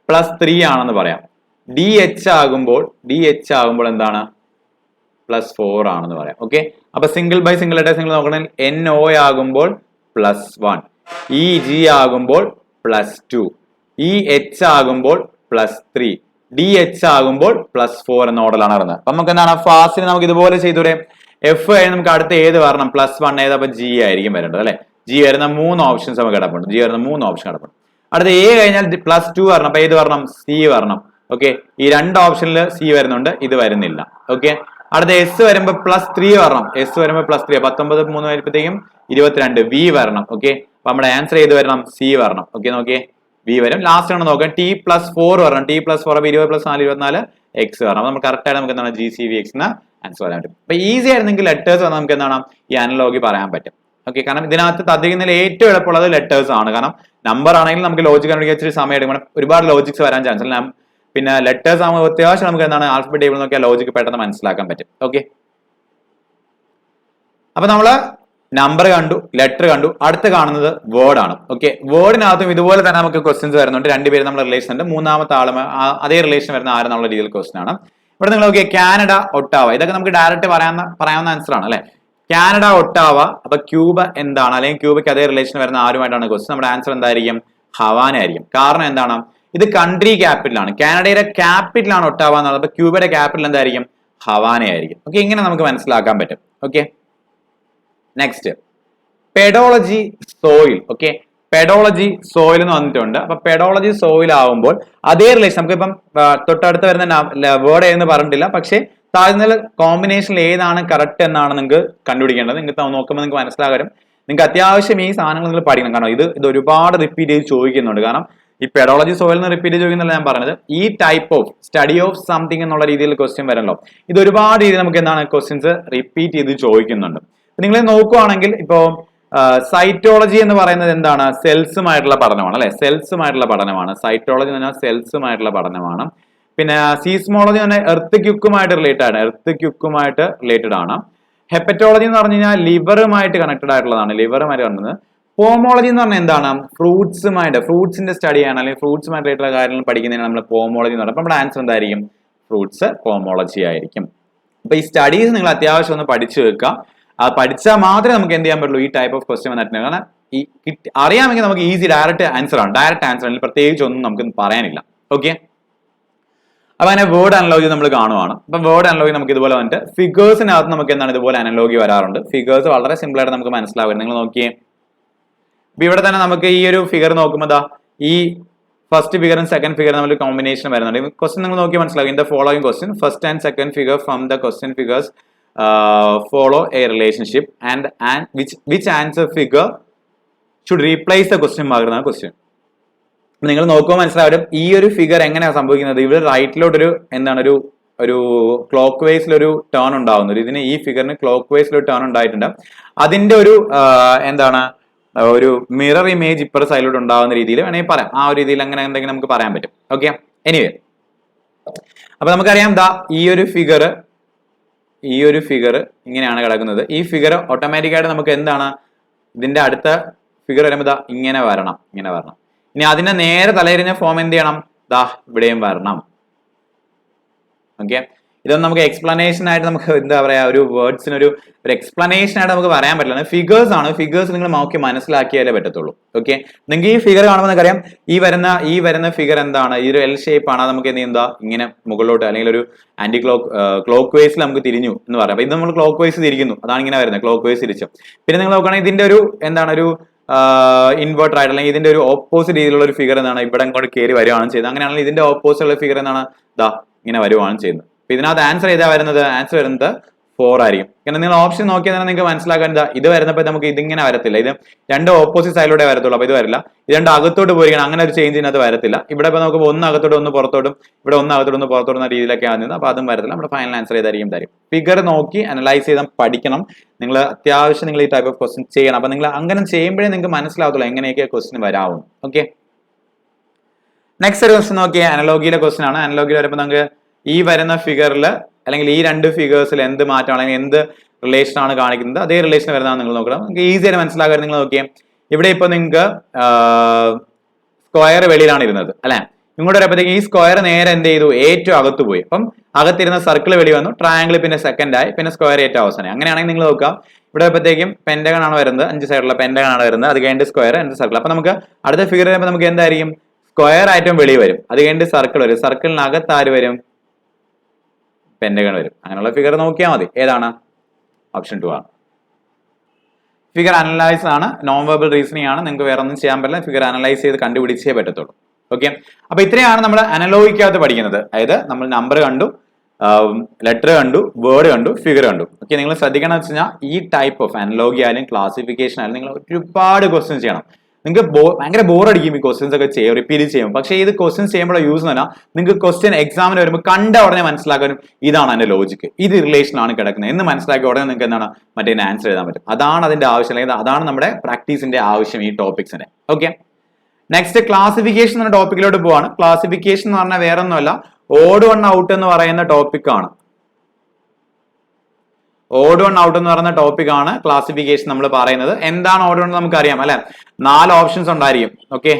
+3 ആണെന്ന് പറയാം. DH ആകുമ്പോൾ എന്താണ്? +4 ആണെന്ന് പറയാം. ഓക്കെ, അപ്പൊ സിംഗിൾ ബൈ സിംഗിൾ ആയിട്ട് സിംഗിൾ നോക്കണമെങ്കിൽ NO ആകുമ്പോൾ +1, EG ആകുമ്പോൾ +2, EH ആകുമ്പോൾ +3, DH ആകുമ്പോൾ +4 എന്ന ഓർഡറിലാണ് വരുന്നത്. അപ്പൊ നമുക്ക് എന്താണ് ഫാസ്റ്റിന് നമുക്ക് ഇതുപോലെ ചെയ്തൂടെ? F കഴിഞ്ഞ് നമുക്ക് അടുത്ത ഏത് വരണം? +1 ഏത്? അപ്പൊ G ആയിരിക്കും വരേണ്ടത് അല്ലെ. G വരുന്ന 3 ഓപ്ഷൻസ് നമുക്ക് കിടപ്പുണ്ട്. അടുത്ത A കഴിഞ്ഞാൽ +2 വരണം. അപ്പൊ ഏത് വരണം? C വരണം. ഓക്കെ, ഈ 2 ഓപ്ഷനിൽ C വരുന്നുണ്ട്, ഇത് വരുന്നില്ല. ഓക്കെ, അടുത്ത S വരുമ്പോ +3 വരണം. S വരുമ്പോ +3, 19 3 വരുമ്പോഴത്തേക്കും 22, V വരണം. ഓക്കെ, അപ്പൊ നമ്മുടെ ആൻസർ ഏത് വരണം? C വരണം. ഓക്കെ, നോക്കിയേ, V വരും. ലാസ്റ്റ് ആണ് നോക്കാം, T+4 വരണം. T+4 അപ്പൊ 20 + 4 24, X വരണം. അപ്പൊ നമുക്ക് കറക്റ്റ് ആയിട്ട് നമുക്ക് എന്താണ് GCVX എന്ന ആൻസർ പറയാൻ പറ്റും. അപ്പൊ ഈസി ആയിരുന്നെങ്കിൽ ലെറ്റേഴ്സ് വന്നാൽ നമുക്ക് എന്താണ് ഈ അനലോഗി പറയാൻ പറ്റും. ഓക്കെ, കാരണം ഇതിനകത്ത് തന്നിരിക്കുന്നതിൽ ഏറ്റവും എളുപ്പമുള്ളത് ലെറ്റേഴ്സ് ആണ്. കാരണം നമ്പർ ആണെങ്കിൽ നമുക്ക് ലോജിക് കണ്ടുപിടിക്കാൻ ഇച്ചിരി സമയം എടുക്കണം, ഒരുപാട് ലോജിക്സ് വരാൻ ചാൻസ് ഇല്ല. പിന്നെ ലെറ്റേഴ്സ് ആകുമ്പോൾ അത്യാവശ്യം നമുക്ക് എന്താണ് ആൽഫബറ്റ് ടേബിൾ നോക്കിയാൽ ലോജിക് പെട്ടെന്ന് മനസ്സിലാക്കാൻ പറ്റും. ഓക്കെ, അപ്പൊ നമ്മള് നമ്പർ കണ്ടു, ലെറ്റർ കണ്ടു, അടുത്ത് കാണുന്നത് വേർഡ് ആണ്. ഓക്കെ, വേർഡിനകത്തും ഇതുപോലെ തന്നെ നമുക്ക് ക്വസ്റ്റ്യൻസ് വരുന്നുണ്ട്. രണ്ടുപേരും നമ്മുടെ റിലേഷൻ ഉണ്ട്, മൂന്നാമത്തെ ആളും അതേ റിലേഷൻ വരുന്ന ആരെന്നുള്ള രീതിയിൽ ക്വസ്റ്റ്യൻ ആണ്. ഇവിടെ നിങ്ങൾ നോക്കിയാൽ കാനഡ, ഒട്ടാവ, ഇതൊക്കെ നമുക്ക് ഡയറക്റ്റ് പറയാവുന്ന ആൻസർ ആണ് അല്ലെ. കാനഡ, ഒട്ടാവ, അപ്പൊ ക്യൂബ എന്താണ്? അല്ലെങ്കിൽ ക്യൂബയ്ക്ക് അതേ റിലേഷൻ വരുന്ന ആരുമായിട്ടാണ് ക്വസ്റ്റ്യൻ? നമ്മുടെ ആൻസർ എന്തായിരിക്കും? ഹവാന ആയിരിക്കും. കാരണം എന്താണ്? ഇത് കൺട്രി ക്യാപിറ്റൽ ആണ്. കാനഡയുടെ ക്യാപിറ്റൽ ആണ് ഒട്ടാവ എന്നുള്ളത്. അപ്പൊ ക്യൂബയുടെ ക്യാപിറ്റൽ എന്തായിരിക്കും? ഹവാന ആയിരിക്കും. ഓക്കെ, ഇങ്ങനെ നമുക്ക് മനസ്സിലാക്കാൻ പറ്റും. Okay, next pedology soil. Okay, pedology soil എന്ന് വന്നിട്ടുണ്ട്. അപ്പൊ പെഡോളജി സോയിൽ ആവുമ്പോൾ അതേ റിലേഷൻ നമുക്കിപ്പം തൊട്ടടുത്ത് വരുന്ന വേർഡ് എന്ന് പറഞ്ഞിട്ടില്ല, പക്ഷേ താഴ്ന്ന കോമ്പിനേഷനിൽ ഏതാണ് കറക്റ്റ് എന്നാണ് നിങ്ങൾക്ക് കണ്ടുപിടിക്കേണ്ടത്. നിങ്ങൾക്ക് നോക്കുമ്പോൾ നിങ്ങൾക്ക് മനസ്സിലാകാനും നിങ്ങൾക്ക് അത്യാവശ്യം ഈ സാധനങ്ങൾ നിങ്ങൾ പഠിക്കണം. കാരണം ഇത് ഒരുപാട് റിപ്പീറ്റ് ചെയ്ത് ചോദിക്കുന്നുണ്ട്. കാരണം ഈ പെഡോളജി സോയിൽ നിന്ന് റിപ്പീറ്റ് ചോദിക്കുന്നില്ല ഞാൻ പറഞ്ഞത്. ഈ type of study of something എന്നുള്ള രീതിയിൽ ക്വസ്റ്റ്യൻ വരല്ലോ. ഇത് ഒരുപാട് രീതിയിൽ നമുക്ക് എന്താണ് ക്വസ്റ്റ്യൻസ് റിപ്പീറ്റ് ചെയ്ത് ചോദിക്കുന്നുണ്ട്. നിങ്ങൾ നോക്കുവാണെങ്കിൽ ഇപ്പോ സൈറ്റോളജി എന്ന് പറയുന്നത് എന്താണ്? സെൽസുമായിട്ടുള്ള പഠനമാണ് അല്ലെ. സെൽസുമായിട്ടുള്ള പഠനമാണ് സൈറ്റോളജി എന്ന് പറഞ്ഞാൽ, സെൽസുമായിട്ടുള്ള പഠനമാണ്. പിന്നെ സീസ്മോളജി എന്ന് പറഞ്ഞാൽ എർത്ത് ക്യുക്കുമായിട്ട് റിലേറ്റഡ് ആണ്. ഹെപ്പറ്റോളജി എന്ന് പറഞ്ഞു കഴിഞ്ഞാൽ ലിവറുമായിട്ട് കണക്റ്റഡ് ആയിട്ടുള്ളതാണ്, ലിവറുമായിട്ട് കണ്ടത്. പോമോളജി എന്ന് പറഞ്ഞാൽ എന്താണ്? ഫ്രൂട്ട്സിന്റെ സ്റ്റഡിയാണ്, അല്ലെങ്കിൽ ഫ്രൂട്ട്സുമായിട്ട് റിലേറ്റഡ് കാര്യങ്ങൾ പഠിക്കുന്നതിനാണ് നമ്മൾ പോമോളജി എന്ന് പറയുന്നത്. അപ്പൊ നമ്മുടെ ആൻസർ എന്തായിരിക്കും? ഫ്രൂട്ട്സ്, പോമോളജി ആയിരിക്കും. അപ്പൊ ഈ സ്റ്റഡീസ് നിങ്ങൾ അത്യാവശ്യം ഒന്ന് പഠിച്ചു വെക്കുക. അത് പഠിച്ചാൽ മാത്രമേ നമുക്ക് എന്ത് ചെയ്യാൻ പറ്റുള്ളൂ, ഈ ടൈപ്പ് ഓഫ് ക്വസ്റ്റ്യൻ വന്നിട്ടുണ്ട്. കാരണം ഈ അറിയാമെങ്കിൽ നമുക്ക് ഈസി ഡയറക്റ്റ് ആൻസർ ആണ്. പ്രത്യേകിച്ച് ഒന്നും നമുക്ക് പറയാനില്ല. ഓക്കെ, അപ്പൊ അങ്ങനെ വേർഡ് അനലോഗി നമ്മൾ കാണുവാണ്. അപ്പൊ വേർഡ് അനലോഗി നമുക്ക് ഇതുപോലെ വന്നിട്ട് ഫിഗേഴ്സിനകത്ത് നമുക്ക് എന്താണ് ഇതുപോലെ അനലോഗി വരാറുണ്ട്. ഫിഗേഴ്സ് വളരെ സിമ്പിൾ ആയിട്ട് നമുക്ക് മനസ്സിലാവും. നിങ്ങൾ നോക്കിയേ, അപ്പൊ ഇവിടെ തന്നെ നമുക്ക് ഈ ഒരു ഫിഗർ നോക്കുമ്പോൾ ഈ ഫസ്റ്റ് ഫിഗറും സെക്കൻഡ് ഫിഗറും തമ്മിൽ കോമ്പിനേഷൻ വരുന്നുണ്ട്. ക്വസ്റ്റ്യൻ നിങ്ങൾ നോക്കി മനസ്സിലാവും. In the following question first and second figure from the question figures follow a relationship and which answer figure should replace the question mark എന്നാണ് ക്വസ്റ്റ്യൻ. നിങ്ങൾ നോക്കുമ്പോൾ മനസ്സിലാവും ഈ ഒരു ഫിഗർ എങ്ങനെയാണ് സംഭവിക്കുന്നത്. ഇവിടെ റൈറ്റിലോട്ടൊരു എന്താണ് ഒരു ക്ലോക്ക് വൈസിലൊരു ടേൺ ഉണ്ടാവുന്നു. ഇതിന് ഈ ഫിഗറിന് ക്ലോക്ക് വൈസിലൊരു ടേൺ ഉണ്ടായിട്ടുണ്ട്. അതിന്റെ ഒരു എന്താണ് ഒരു മിറർ ഇമേജ് ഇപ്പുറ സൈഡിലോട്ട് ഉണ്ടാവുന്ന രീതിയിൽ വേണമെങ്കിൽ പറയാം. ആ ഒരു രീതിയിൽ അങ്ങനെ എന്തെങ്കിലും നമുക്ക് പറയാൻ പറ്റും. ഓക്കെ, എനിവേ, അപ്പൊ നമുക്കറിയാം ഈ ഒരു ഫിഗർ ഇങ്ങനെയാണ് കിടക്കുന്നത്. ഈ ഫിഗർ ഓട്ടോമാറ്റിക്കായിട്ട് നമുക്ക് എന്താണ് ഇതിന്റെ അടുത്ത ഫിഗർ വരുമ്പോൾ ഇങ്ങനെ വരണം. ഇനി അതിന്റെ നേരെ തലയിരിഞ്ഞ ഫോം എന്ത് ചെയ്യണം? ഇവിടെയും വരണം. ഓക്കെ, ഇതൊന്നും നമുക്ക് എക്സ്പ്ലനേഷൻ ആയിട്ട് നമുക്ക് എന്താ പറയാ, ഒരു വേർഡ്സിന് ഒരു എക്സ്പ്ലനേഷൻ ആയിട്ട് നമുക്ക് പറയാൻ പറ്റില്ല. ഫിഗേഴ്സ് ആണ്. ഫിഗേഴ്സ് നിങ്ങൾ നോക്കി മനസ്സിലാക്കിയാലേ പറ്റത്തുള്ളൂ. ഓക്കെ, നിങ്ങൾക്ക് ഈ ഫിഗർ കാണുമ്പോൾ നമുക്കറിയാം ഈ വരുന്ന ഫിഗർ എന്താണ്? ഈ ഒരു എൽ ഷേപ്പ് ആണ്. നമുക്ക് എന്താ ഇങ്ങനെ മുകളിലോട്ട് അല്ലെങ്കിൽ ഒരു ആന്റി ക്ലോക്ക് വൈസിൽ നമുക്ക് തിരിഞ്ഞു എന്ന് പറയാം. അപ്പൊ ഇത് നമ്മൾ ക്ലോക്ക് വൈസ് തിരിക്കുന്നു, അതാണ് ഇങ്ങനെ വരുന്നത്, ക്ലോക്ക് വൈസ് തിരിച്ചു. പിന്നെ നിങ്ങൾ നോക്കുകയാണെങ്കിൽ ഇതിന്റെ ഒരു എന്താണ് ഒരു ഇൻവേർട്ടർ ആയിട്ട് അല്ലെങ്കിൽ ഇതിന്റെ ഒരു ഓപ്പോസിറ്റ് രീതിയിലുള്ള ഒരു ഫിഗർ എന്താണ് ഇവിടെ ഇങ്ങോട്ട് കയറി വരുവാണ് ചെയ്യുന്നത്. അങ്ങനെയാണെങ്കിൽ ഇതിന്റെ ഓപ്പോസിറ്റ് ഉള്ള ഫിഗർ എന്താണ്? ഇങ്ങനെ വരുവാണ് ചെയ്യുന്നത്. അപ്പൊ ഇതിനകത്ത് ആൻസർ ഏതാ വരുന്നത്? ആൻസർ വരുന്നത് 4 ആയിരിക്കും. കാരണം നിങ്ങൾ ഓപ്ഷൻ നോക്കിയാൽ തന്നെ നിങ്ങൾക്ക് മനസ്സിലാക്കാൻ ഇത് വരുന്നപ്പോൾ നമുക്ക് ഇതിങ്ങനെ വരത്തില്ല. ഇത് രണ്ട് ഓപ്പോസിറ്റ് സൈഡിലൂടെ വരത്തുള്ളൂ. അപ്പൊ ഇത് വരില്ല. ഇത് രണ്ട് അകത്തോട്ട് പോയിരിക്കണം. അങ്ങനെ ഒരു ചേഞ്ച് ഇതിനകത്ത് വരത്തില്ല. ഇവിടെ ഇപ്പൊ നമുക്ക് ഒന്ന് അകത്തോട്ട് ഒന്ന് പുറത്തോട്ടും ഇവിടെ ഒന്ന് അകത്തോട്ട് ഒന്ന് പുറത്തോട്ടും രീതിയിലൊക്കെയാണ് നിന്നത്. അപ്പൊ അതും വരത്തില്ല. നമ്മുടെ ഫൈനൽ ആൻസർ ഏതായിരിക്കും തരും. ഫിഗർ നോക്കി അനലൈസ് ചെയ്താൽ പഠിക്കണം. നിങ്ങൾ അത്യാവശ്യം നിങ്ങൾ ഈ ടൈപ്പ് ഓഫ് ക്വസ്റ്റ്യൻ ചെയ്യണം. അപ്പൊ നിങ്ങൾ അങ്ങനെ ചെയ്യുമ്പോഴേ നിങ്ങൾക്ക് മനസ്സിലാവത്തുള്ളൂ എങ്ങനെയൊക്കെ ക്വസ്റ്റ്യൻ വരാവും. ഓക്കെ, നെക്സ്റ്റ് ഒരു ക്വസ്റ്റ്യൻ നോക്കിയാൽ അനലോഗിയിലെ ക്വസ്റ്റ്യൻ ആണ്. അനലോഗിയിൽ വരുമ്പോൾ നമുക്ക് ഈ വരുന്ന ഫിഗറിൽ അല്ലെങ്കിൽ ഈ രണ്ട് ഫിഗേഴ്സിൽ എന്ത് മാറ്റമാണ് അല്ലെങ്കിൽ എന്ത് റിലേഷൻ ആണ് കാണിക്കുന്നത് അതേ റിലേഷൻ വരുന്നതാണ് നിങ്ങൾ നോക്കണം. നിങ്ങൾക്ക് ഈസി ആയിട്ട് മനസ്സിലാക്കാൻ നിങ്ങൾ നോക്കിയേ. ഇവിടെ ഇപ്പൊ നിങ്ങൾക്ക് സ്ക്വയർ വെളിയിലാണ് ഇരുന്നത് അല്ലെ. ഇങ്ങോട്ട് വരുമ്പോഴത്തേക്ക് ഈ സ്ക്വയർ നേരെ എന്ത് ചെയ്തു, ഏറ്റവും അകത്ത് പോയി. അപ്പം അകത്തിരുന്ന സർക്കിൾ വെളി വന്നു, ട്രയാങ്കിൾ പിന്നെ സെക്കൻഡ് ആയി, പിന്നെ സ്ക്വയർ ഏറ്റവും അവസാനം. അങ്ങനെയാണെങ്കിൽ നിങ്ങൾ നോക്കാം ഇവിടെ വരുമ്പോഴത്തേക്കും പെന്റഗൺ ആണ് വരുന്നത്, 5 സൈഡുള്ള പെന്റഗൺ ആണ് വരുന്നത്. അത് കഴിഞ്ഞിട്ട് സ്ക്വയർ ആൻഡ് സർക്കിൾ. അപ്പൊ നമുക്ക് അടുത്ത ഫിഗർ വരുമ്പോൾ നമുക്ക് എന്തായിരിക്കും, സ്ക്വയർ ആയിട്ടും വെളി വരും. അത് കഴിഞ്ഞിട്ട് സർക്കിൾ വരും. സർക്കിളിനകത്ത് ആര് വരും, പെന്റഗൺ വരും. അങ്ങനെയുള്ള ഫിഗർ നോക്കിയാൽ മതി. ഏതാണ്, ഓപ്ഷൻ 2 ആണ്. ഫിഗർ അനലൈസ് ആണ്, നോൺ വെർബൽ റീസണിംഗ് ആണ്. നിങ്ങൾക്ക് വേറെ ഒന്നും ചെയ്യാൻ പറ്റില്ല. ഫിഗർ അനലൈസ് ചെയ്ത് കണ്ടുപിടിച്ചേ പറ്റത്തുള്ളൂ. ഓക്കെ, അപ്പൊ ഇത്രയാണ് നമ്മൾ അനലോഗിക്കകത്ത് പഠിക്കുന്നത്. അതായത് നമ്മൾ നമ്പർ കണ്ടു, ലെറ്റർ കണ്ടു, വേർഡ് കണ്ടു, ഫിഗർ കണ്ടു. ഓക്കെ, നിങ്ങൾ ശ്രദ്ധിക്കണം എന്ന് വെച്ച് കഴിഞ്ഞാൽ ഈ ടൈപ്പ് ഓഫ് അനലോഗി ആയാലും ക്ലാസിഫിക്കേഷൻ ആയാലും നിങ്ങൾ ഒരുപാട് ക്വസ്റ്റ്യൻസ് ചെയ്യണം. നിങ്ങൾക്ക് ഭയങ്കര ബോറടിക്കും ഈ ക്വസ്റ്റ്യൻസ് ഒക്കെ റിപ്പീറ്റ് ചെയ്യും. പക്ഷേ ഇത് ക്വസ്റ്റ്യൻസ് ചെയ്യുമ്പോൾ യൂസ് എന്ന് പറഞ്ഞാൽ നിങ്ങൾക്ക് ക്വസ്റ്റ്യൻ എക്സാമിന് വരുമ്പോൾ കണ്ട ഉടനെ മനസ്സിലാക്കാനും ഇതാണ് അതിന്റെ ലോജിക്ക്, ഇത് റിലേഷൻ ആണ് കിടക്കുന്നത് എന്ന് മനസ്സിലാക്കിയ ഉടനെ നിങ്ങൾക്ക് എന്താണ് മറ്റേ ആൻസർ എഴുതാൻ പറ്റും. അതാണ് അതിന്റെ ആവശ്യം, അല്ലെങ്കിൽ അതാണ് നമ്മുടെ പ്രാക്ടീസിന്റെ ആവശ്യം ഈ ടോപ്പിക്സിന്റെ. ഓക്കെ, നെക്സ്റ്റ് ക്ലാസിഫിക്കേഷൻ എന്ന ടോപ്പിക്കിലോട്ട് പോവാണ്. ക്ലാസിഫിക്കേഷൻ എന്ന് പറഞ്ഞാൽ വേറെ ഒന്നുമല്ല, ഓഡ് വൺ ഔട്ട് എന്ന് പറയുന്ന ടോപ്പിക്കാണ്. ഓഡ് വൺ ഔട്ട് എന്ന് പറയുന്ന ടോപ്പിക്കാണ് ക്ലാസിഫിക്കേഷൻ നമ്മൾ പറയുന്നത്. എന്താണ് ഓഡ് വൺ നമുക്ക് അറിയാം അല്ലെ. 4 ഓപ്ഷൻസ് ഉണ്ടായിരിക്കും. ഓക്കെ,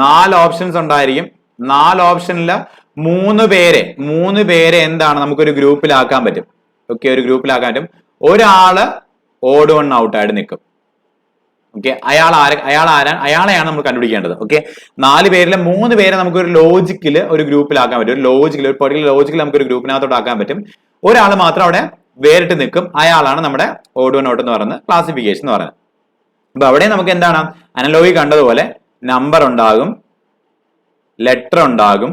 4 ഓപ്ഷൻസ് ഉണ്ടായിരിക്കും. 4 ഓപ്ഷനിൽ 3 പേരെ എന്താണ് നമുക്കൊരു ഗ്രൂപ്പിലാക്കാൻ പറ്റും. ഓക്കെ, ഒരു ഗ്രൂപ്പിലാക്കാൻ പറ്റും. ഒരാള് ഓഡ് വൺ ഔട്ട് ആയിട്ട് നിൽക്കും. ഓക്കെ, അയാളെയാണ് നമ്മൾ കണ്ടുപിടിക്കേണ്ടത്. ഓക്കെ, 4 പേരിലെ 3 പേരെ നമുക്ക് ഒരു ലോജിക്കിൽ ഒരു ഗ്രൂപ്പിലാക്കാൻ പറ്റും. ഒരു ലോജിക്കിൽ, ഒരു പെർട്ടിക്കുലർ ലോജിക്കിൽ നമുക്ക് ഒരു ഗ്രൂപ്പിനകത്തോട്ട് ആക്കാൻ പറ്റും. ഒരാൾ മാത്രം അവിടെ വേറിട്ട് നിൽക്കും. അയാളാണ് നമ്മുടെ ഓഡ് വൺ ഔട്ട് എന്ന് പറയുന്നത്, ക്ലാസിഫിക്കേഷൻ എന്ന് പറയുന്നത്. അപ്പൊ അവിടെ നമുക്ക് എന്താണ്, അനലോഗി കണ്ടതുപോലെ നമ്പർ ഉണ്ടാകും, ലെറ്റർ ഉണ്ടാകും,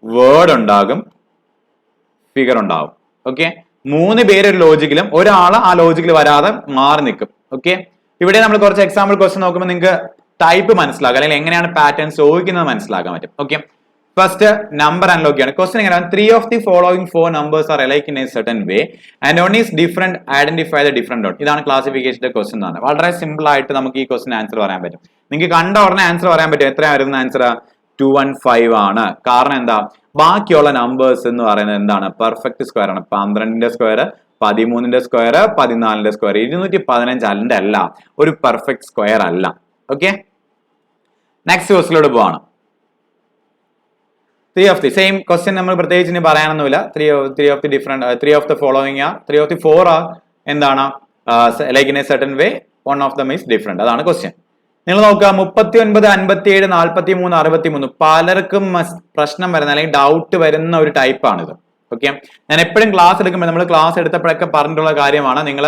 വേർഡ് ഉണ്ടാകും, ഫിഗർ ഉണ്ടാകും. ഓക്കെ, 3 പേര് ഒരു ലോജിക്കിലും ഒരാൾ ആ ലോജിക്കിൽ വരാതെ മാറി നിൽക്കും. ഓക്കെ, ഇവിടെ നമ്മൾ കുറച്ച് എക്സാമ്പിൾ ക്വസ്റ്റ്യൻ നോക്കുമ്പോൾ നിങ്ങൾക്ക് ടൈപ്പ് മനസ്സിലാക്കാം, അല്ലെങ്കിൽ എങ്ങനെയാണ് പാറ്റേൺസ് ചോദിക്കുന്നത് മനസ്സിലാക്കാൻ പറ്റും. ഓക്കെ, ഫസ്റ്റ് നമ്പർ അനലോഗിയാണ്. ക്വസ്റ്റ്യൻ എങ്ങനെയാണ്, 3 of the following 4 numbers are alike in a certain way and one is different, identify the different dot. ഇതാണ് ക്ലാസിഫിക്കേഷന്റെ ക്വസ്റ്റ്യൻ ആണ്. വളരെ സിമ്പിൾ ആയിട്ട് നമുക്ക് ഈ ക്വസ്റ്റ്യൻ ആൻസർ പറയാൻ പറ്റും. നിങ്ങൾക്ക് കണ്ട ഉടനെ ആൻസർ പറയാൻ പറ്റും. എത്രയാണ് വരുന്ന ആൻസർ, 215 ആണ്. കാരണം എന്താ, ബാക്കിയുള്ള നമ്പേഴ്സ് എന്ന് പറയുന്നത് എന്താണ്, പെർഫെക്റ്റ് സ്ക്വയർ ആണ്. 12ന്റെ സ്ക്വയർ, 13ന്റെ സ്ക്വയർ, 14ന്റെ സ്ക്വയർ, 215 അല്ല, ഒരു പെർഫെക്റ്റ് സ്ക്വയർ അല്ല. ഓക്കെ, നെക്സ്റ്റ് ക്വസ്റ്റ്യനിലോട്ട് പോവാണ്. 3 of the സെയിം ക്വസ്റ്റ്യൻ നമ്മൾ പ്രത്യേകിച്ച് ഇനി പറയാനൊന്നുമില്ല. 3 of the following are 3 of the 4 are എന്താണ്, like in a certain way, one of them is different. അതാണ് ക്വസ്റ്റ്യൻ. നിങ്ങൾ നോക്കുക, 39, 57, 43, 63 പലർക്കും പ്രശ്നം വരുന്ന അല്ലെങ്കിൽ ഡൗട്ട് വരുന്ന ഒരു ടൈപ്പാണിത്. ഓക്കെ, ഞാൻ എപ്പോഴും ക്ലാസ് എടുക്കുമ്പോൾ നമ്മൾ ക്ലാസ് എടുത്തപ്പോഴൊക്കെ പറഞ്ഞിട്ടുള്ള കാര്യമാണ്, നിങ്ങൾ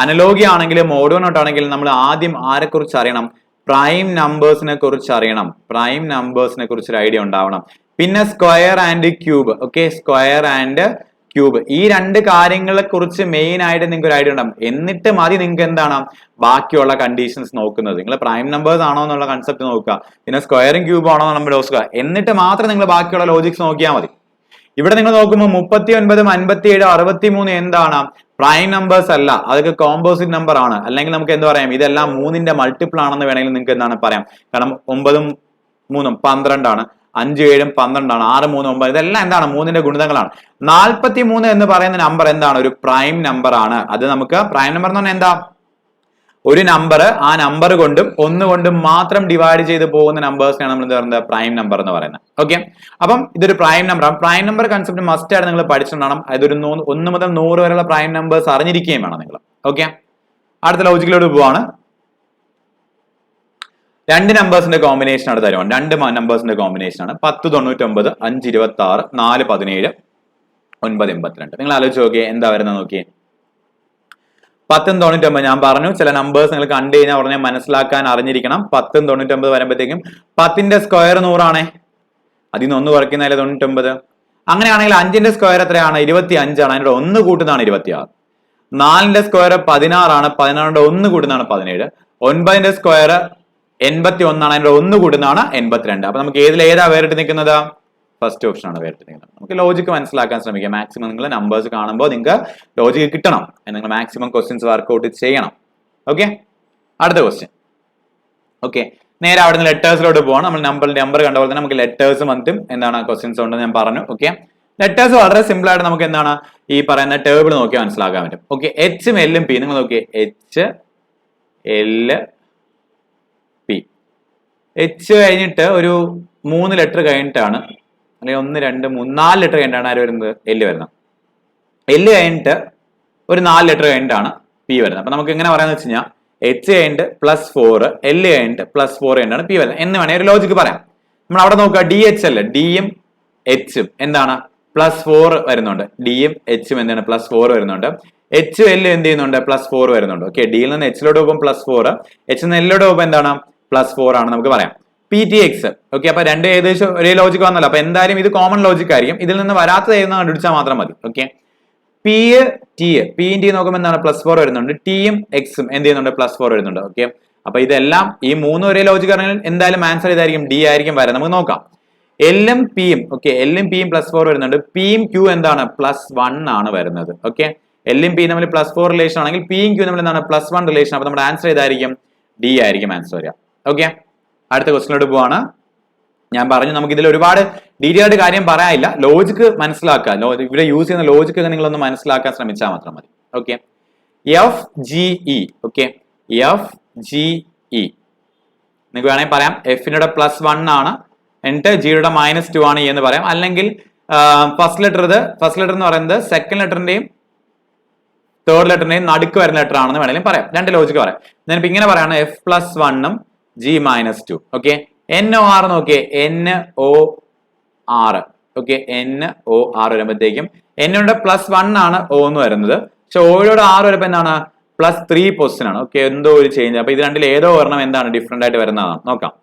അനലോഗി ആണെങ്കിലും ഓഡ് വൺ ഔട്ട് ആണെങ്കിലും നമ്മൾ ആദ്യം ആരെ കുറിച്ച് അറിയണം, പ്രൈം നമ്പേഴ്സിനെ കുറിച്ച് അറിയണം. പ്രൈം നമ്പേഴ്സിനെ കുറിച്ച് ഒരു ഐഡിയ ഉണ്ടാവണം. പിന്നെ square and cube. Okay, square and cube, ഈ 2 കാര്യങ്ങളെ കുറിച്ച് മെയിൻ ആയിട്ട് നിങ്ങൾക്ക് ഒരു ഐഡിയ ഉണ്ടാവും. എന്നിട്ട് മതി നിങ്ങൾക്ക് എന്താണ് ബാക്കിയുള്ള കണ്ടീഷൻസ് നോക്കുന്നത്. നിങ്ങൾ പ്രൈം നമ്പേഴ്സ് ആണോ എന്നുള്ള കൺസെപ്റ്റ് നോക്കുക, പിന്നെ സ്ക്വയറും ക്യൂബ് ആണോ നമ്മൾ നോക്കുക. എന്നിട്ട് മാത്രം നിങ്ങൾ ബാക്കിയുള്ള ലോജിക്സ് നോക്കിയാൽ മതി. ഇവിടെ നിങ്ങൾ നോക്കുമ്പോൾ 39, 57, 63 എന്താണ്, പ്രൈം നമ്പേഴ്സ് അല്ല, അതൊക്കെ കോമ്പോസിറ്റ് നമ്പർ ആണ്. അല്ലെങ്കിൽ നമുക്ക് എന്ത് പറയാം, ഇതെല്ലാം 3ന്റെ മൾട്ടിപ്പിൾ ആണെന്ന് വേണമെങ്കിൽ നിങ്ങൾക്ക് എന്താണ് പറയാം. കാരണം 9 3 12 ആണ്, 5 7 12 ആണ്, 6 3 9, ഇതെല്ലാം എന്താണ് 3ന്റെ ഗുണിതങ്ങളാണ്. 43 എന്ന് പറയുന്ന നമ്പർ എന്താണ്, ഒരു പ്രൈം നമ്പർ ആണ്. അത് നമുക്ക് പ്രൈം നമ്പർ എന്ന് പറഞ്ഞാൽ എന്താ, ഒരു നമ്പർ ആ നമ്പർ കൊണ്ടും 1 കൊണ്ടും മാത്രം ഡിവൈഡ് ചെയ്ത് പോകുന്ന നമ്പേഴ്സിനാണ് നമ്മൾ എന്താ പറയുന്നത്, പ്രൈം നമ്പർ എന്ന് പറയുന്നത്. ഓക്കെ, അപ്പം ഇതൊരു പ്രൈം നമ്പർ ആണ്. പ്രൈം നമ്പർ കൺസെപ്റ്റ് മസ്റ്റ് ആയിട്ട് നിങ്ങൾ പഠിച്ചിട്ടുണ്ടാവണം. അതൊരു 1 മുതൽ 100 വരെയുള്ള പ്രൈം നമ്പേഴ്സ് അറിഞ്ഞിരിക്കുകയും വേണം നിങ്ങൾ. ഓക്കെ, അടുത്ത ലോജിക്കിലോട്ട് പോവാണ്. 2 നമ്പേഴ്സിന്റെ കോമ്പിനേഷൻ ആണ് തരുവാണ്. 2 നമ്പേഴ്സിന്റെ കോമ്പിനേഷൻ ആണ്. 10 99, 5 26, 4 17, 9 82. നിങ്ങൾ ആലോചിച്ച് നോക്കിയേ എന്താ വരുന്നത് നോക്കിയേ. 10 99 ഞാൻ പറഞ്ഞു, ചില നമ്പേഴ്സ് നിങ്ങൾ കണ്ടു കഴിഞ്ഞാൽ ഉടനെ മനസ്സിലാക്കാൻ അറിഞ്ഞിരിക്കണം. 10 99 വരുമ്പോഴത്തേക്കും 10ന്റെ സ്ക്വയർ 100 ആണേ, അതിൽ നിന്ന് 1 കുറയ്ക്കുന്നതിൽ 99. അങ്ങനെയാണെങ്കിൽ 5ന്റെ സ്ക്വയർ എത്രയാണ്? 25 ആണ്. അതിനോട് 1 കൂട്ടുന്നതാണ് 26. 4ന്റെ സ്ക്വയർ 16 ആണ്. 16ന്റെ 1 കൂട്ടുന്നതാണ് 17. 9ന്റെ സ്ക്വയർ 81 ആണ്. അതിനോട് 1 കൂട്ടുന്നതാണ് 82. അപ്പൊ നമുക്ക് ഏതാ വേറിട്ട് നിൽക്കുന്നത്? ഫസ്റ്റ് ഓപ്ഷൻ ആണ് വേറിട്ട് നിൽക്കുന്നത്. നമുക്ക് ലോജിക്ക് മനസ്സിലാക്കാൻ ശ്രമിക്കാം. മാക്സിമം നിങ്ങൾ നമ്പേഴ്സ് കാണുമ്പോൾ നിങ്ങൾക്ക് ലോജിക്ക് കിട്ടണം. നിങ്ങൾ മാക്സിമം ക്വസ്റ്റ്യൻസ് വർക്ക്ഔട്ട് ചെയ്യണം. ഓക്കെ, അടുത്ത ക്വസ്റ്റ്യൻ. ഓക്കെ, നേരെ അവിടെ നിന്ന് ലെറ്റേഴ്സിലോട്ട് പോകണം. നമ്മൾ നമ്പർ കണ്ട പോലെ തന്നെ നമുക്ക് ലെറ്റേഴ്സ് വന്നിട്ടും എന്താണ് ക്വസ്റ്റ്യൻസ് ഉണ്ടെന്ന് ഞാൻ പറഞ്ഞു. ഓക്കെ, ലെറ്റേഴ്സ് വളരെ സിമ്പിൾ ആയിട്ട് നമുക്ക് എന്താണ് ഈ പറയുന്ന ടേബിൾ നോക്കി മനസ്സിലാക്കാൻ പറ്റും. ഓക്കെ, എച്ചും എല്ലും പി. നിങ്ങൾ നോക്കിയേ, എച്ച് എല് പി. എച്ച് കഴിഞ്ഞിട്ട് ഒരു 3 ലെറ്റർ കഴിഞ്ഞിട്ടാണ്, അല്ലെങ്കിൽ 1 2 3 4 ലെറ്റർ കഴിഞ്ഞിട്ടാണ് ആര് വരുന്നത്? എല്ല് വരുന്നത്. എല്ല് കഴിഞ്ഞിട്ട് ഒരു 4 ലെറ്റർ കഴിഞ്ഞിട്ടാണ് പി വരുന്നത്. അപ്പൊ നമുക്ക് എങ്ങനെ പറയാന്ന് വെച്ച് കഴിഞ്ഞാൽ എച്ച് കഴിഞ്ഞിട്ട് +4, എല്ല് കഴിഞ്ഞിട്ട് +4 കഴിഞ്ഞിട്ടാണ് പി വരുന്നത് എന്ന് വേണേൽ ഒരു ലോജിക്ക് പറയാം. നമ്മൾ അവിടെ നോക്കുക, ഡി എച്ച് അല്ലേ, ഡിയും എച്ചും എന്താണ് +4 വരുന്നുണ്ട്. ഡിയും എച്ചും എന്താണ് +4 വരുന്നുണ്ട്. എച്ച് എല്ല് എന്ത് ചെയ്യുന്നുണ്ട്? +4 വരുന്നുണ്ട്. ഓക്കെ, ഡിയിൽ നിന്ന് എച്ചിലോട്ട് പോകുമ്പോൾ +4, എച്ച് നിന്ന് എല്ലോട്ട് പോകുമ്പോൾ എന്താണ് +4 ആണ് നമുക്ക് പറയാം. P T X. ഓക്കെ, അപ്പൊ രണ്ട് ഏകദേശം ഒരേ ലോജിക്ക് വന്നല്ലോ. അപ്പൊ എന്തായാലും ഇത് കോമൺ ലോജിക്ക് ആയിരിക്കും. ഇതിൽ നിന്ന് വരാത്തത് ഏതെന്ന് കണ്ടുപിടിച്ചാൽ മാത്രം മതി. ഓക്കെ, പി ടി നോക്കുമ്പോൾ എന്താണ് +4 വരുന്നുണ്ട്. ടിയും എക്സും എന്ത് ചെയ്യുന്നുണ്ട്? +4 വരുന്നുണ്ട്. ഓക്കെ, അപ്പൊ ഇതെല്ലാം ഈ 3 ഒരേ ലോജിക്ക് ആണെങ്കിൽ എന്തായാലും ആൻസർ ഇതായിരിക്കും, ഡി ആയിരിക്കും വരാം. നമുക്ക് നോക്കാം. എല്ലും പിയും, ഓക്കെ, എല്ലും പിയും +4 വരുന്നുണ്ട്. പിയും ക്യൂ എന്താണ്? +1 ആണ് വരുന്നത്. ഓക്കെ, എല്ലും പിയും തമ്മിൽ +4 റിലേഷൻ ആണെങ്കിൽ പിയും ക്യൂ തമ്മിൽ എന്താണ്? +1 റിലേഷൻ. അപ്പൊ നമ്മുടെ ആൻസർ ഇതായിരിക്കും, ഡി ആയിരിക്കും ആൻസർ വരിക. ഓക്കെ, അടുത്ത ക്വസ്റ്റിനോട് പോവാണ്. ഞാൻ പറഞ്ഞു നമുക്ക് ഇതിൽ ഒരുപാട് ഡീറ്റെയിൽ ആയിട്ട് കാര്യം പറയാനില്ല. ലോജിക്ക് മനസ്സിലാക്കുക, ഇവിടെ യൂസ് ചെയ്യുന്ന ലോജിക്ക് നിങ്ങളൊന്ന് മനസ്സിലാക്കാൻ ശ്രമിച്ചാൽ മാത്രം മതി. Okay, F G E. Okay, F G E നിങ്ങൾക്ക് വേണമെങ്കിൽ പറയാം എഫിന്റെ +1 ആണ്, എന്നിട്ട് ജിയുടെ -2 ആണ് എന്ന് പറയാം. അല്ലെങ്കിൽ ഫസ്റ്റ് ലെറ്റർ എന്ന് പറയുന്നത് സെക്കൻഡ് ലെറ്ററിന്റെയും തേർഡ് ലെറ്ററിന്റെയും നടുക്ക് വരുന്ന ലെറ്റർ ആണെന്ന് വേണമെങ്കിലും പറയാം. രണ്ട് ലോജിക്ക് പറയാം. ഞാനിപ്പോ ഇങ്ങനെ പറയാണ്, എഫ് +1 ജി -2. ഓക്കെ, NOR നോക്കിയേ, NOR. ഓക്കെ, NOR വരുമ്പോഴത്തേക്കും എന്നോട് +1 ആണ് O എന്ന് വരുന്നത്. പക്ഷെ ഓയോട് R വരുമ്പോ എന്താണ്? +3 പൊസിഷൻ ആണ്. ഓക്കെ, എന്തോ ഒരു ചേഞ്ച്. അപ്പൊ ഇത് രണ്ടിൽ ഏതോ ഒരെണ്ണം എന്താണ് ഡിഫറെന്റ് ആയിട്ട് വരുന്നതാണ്. നോക്കാം.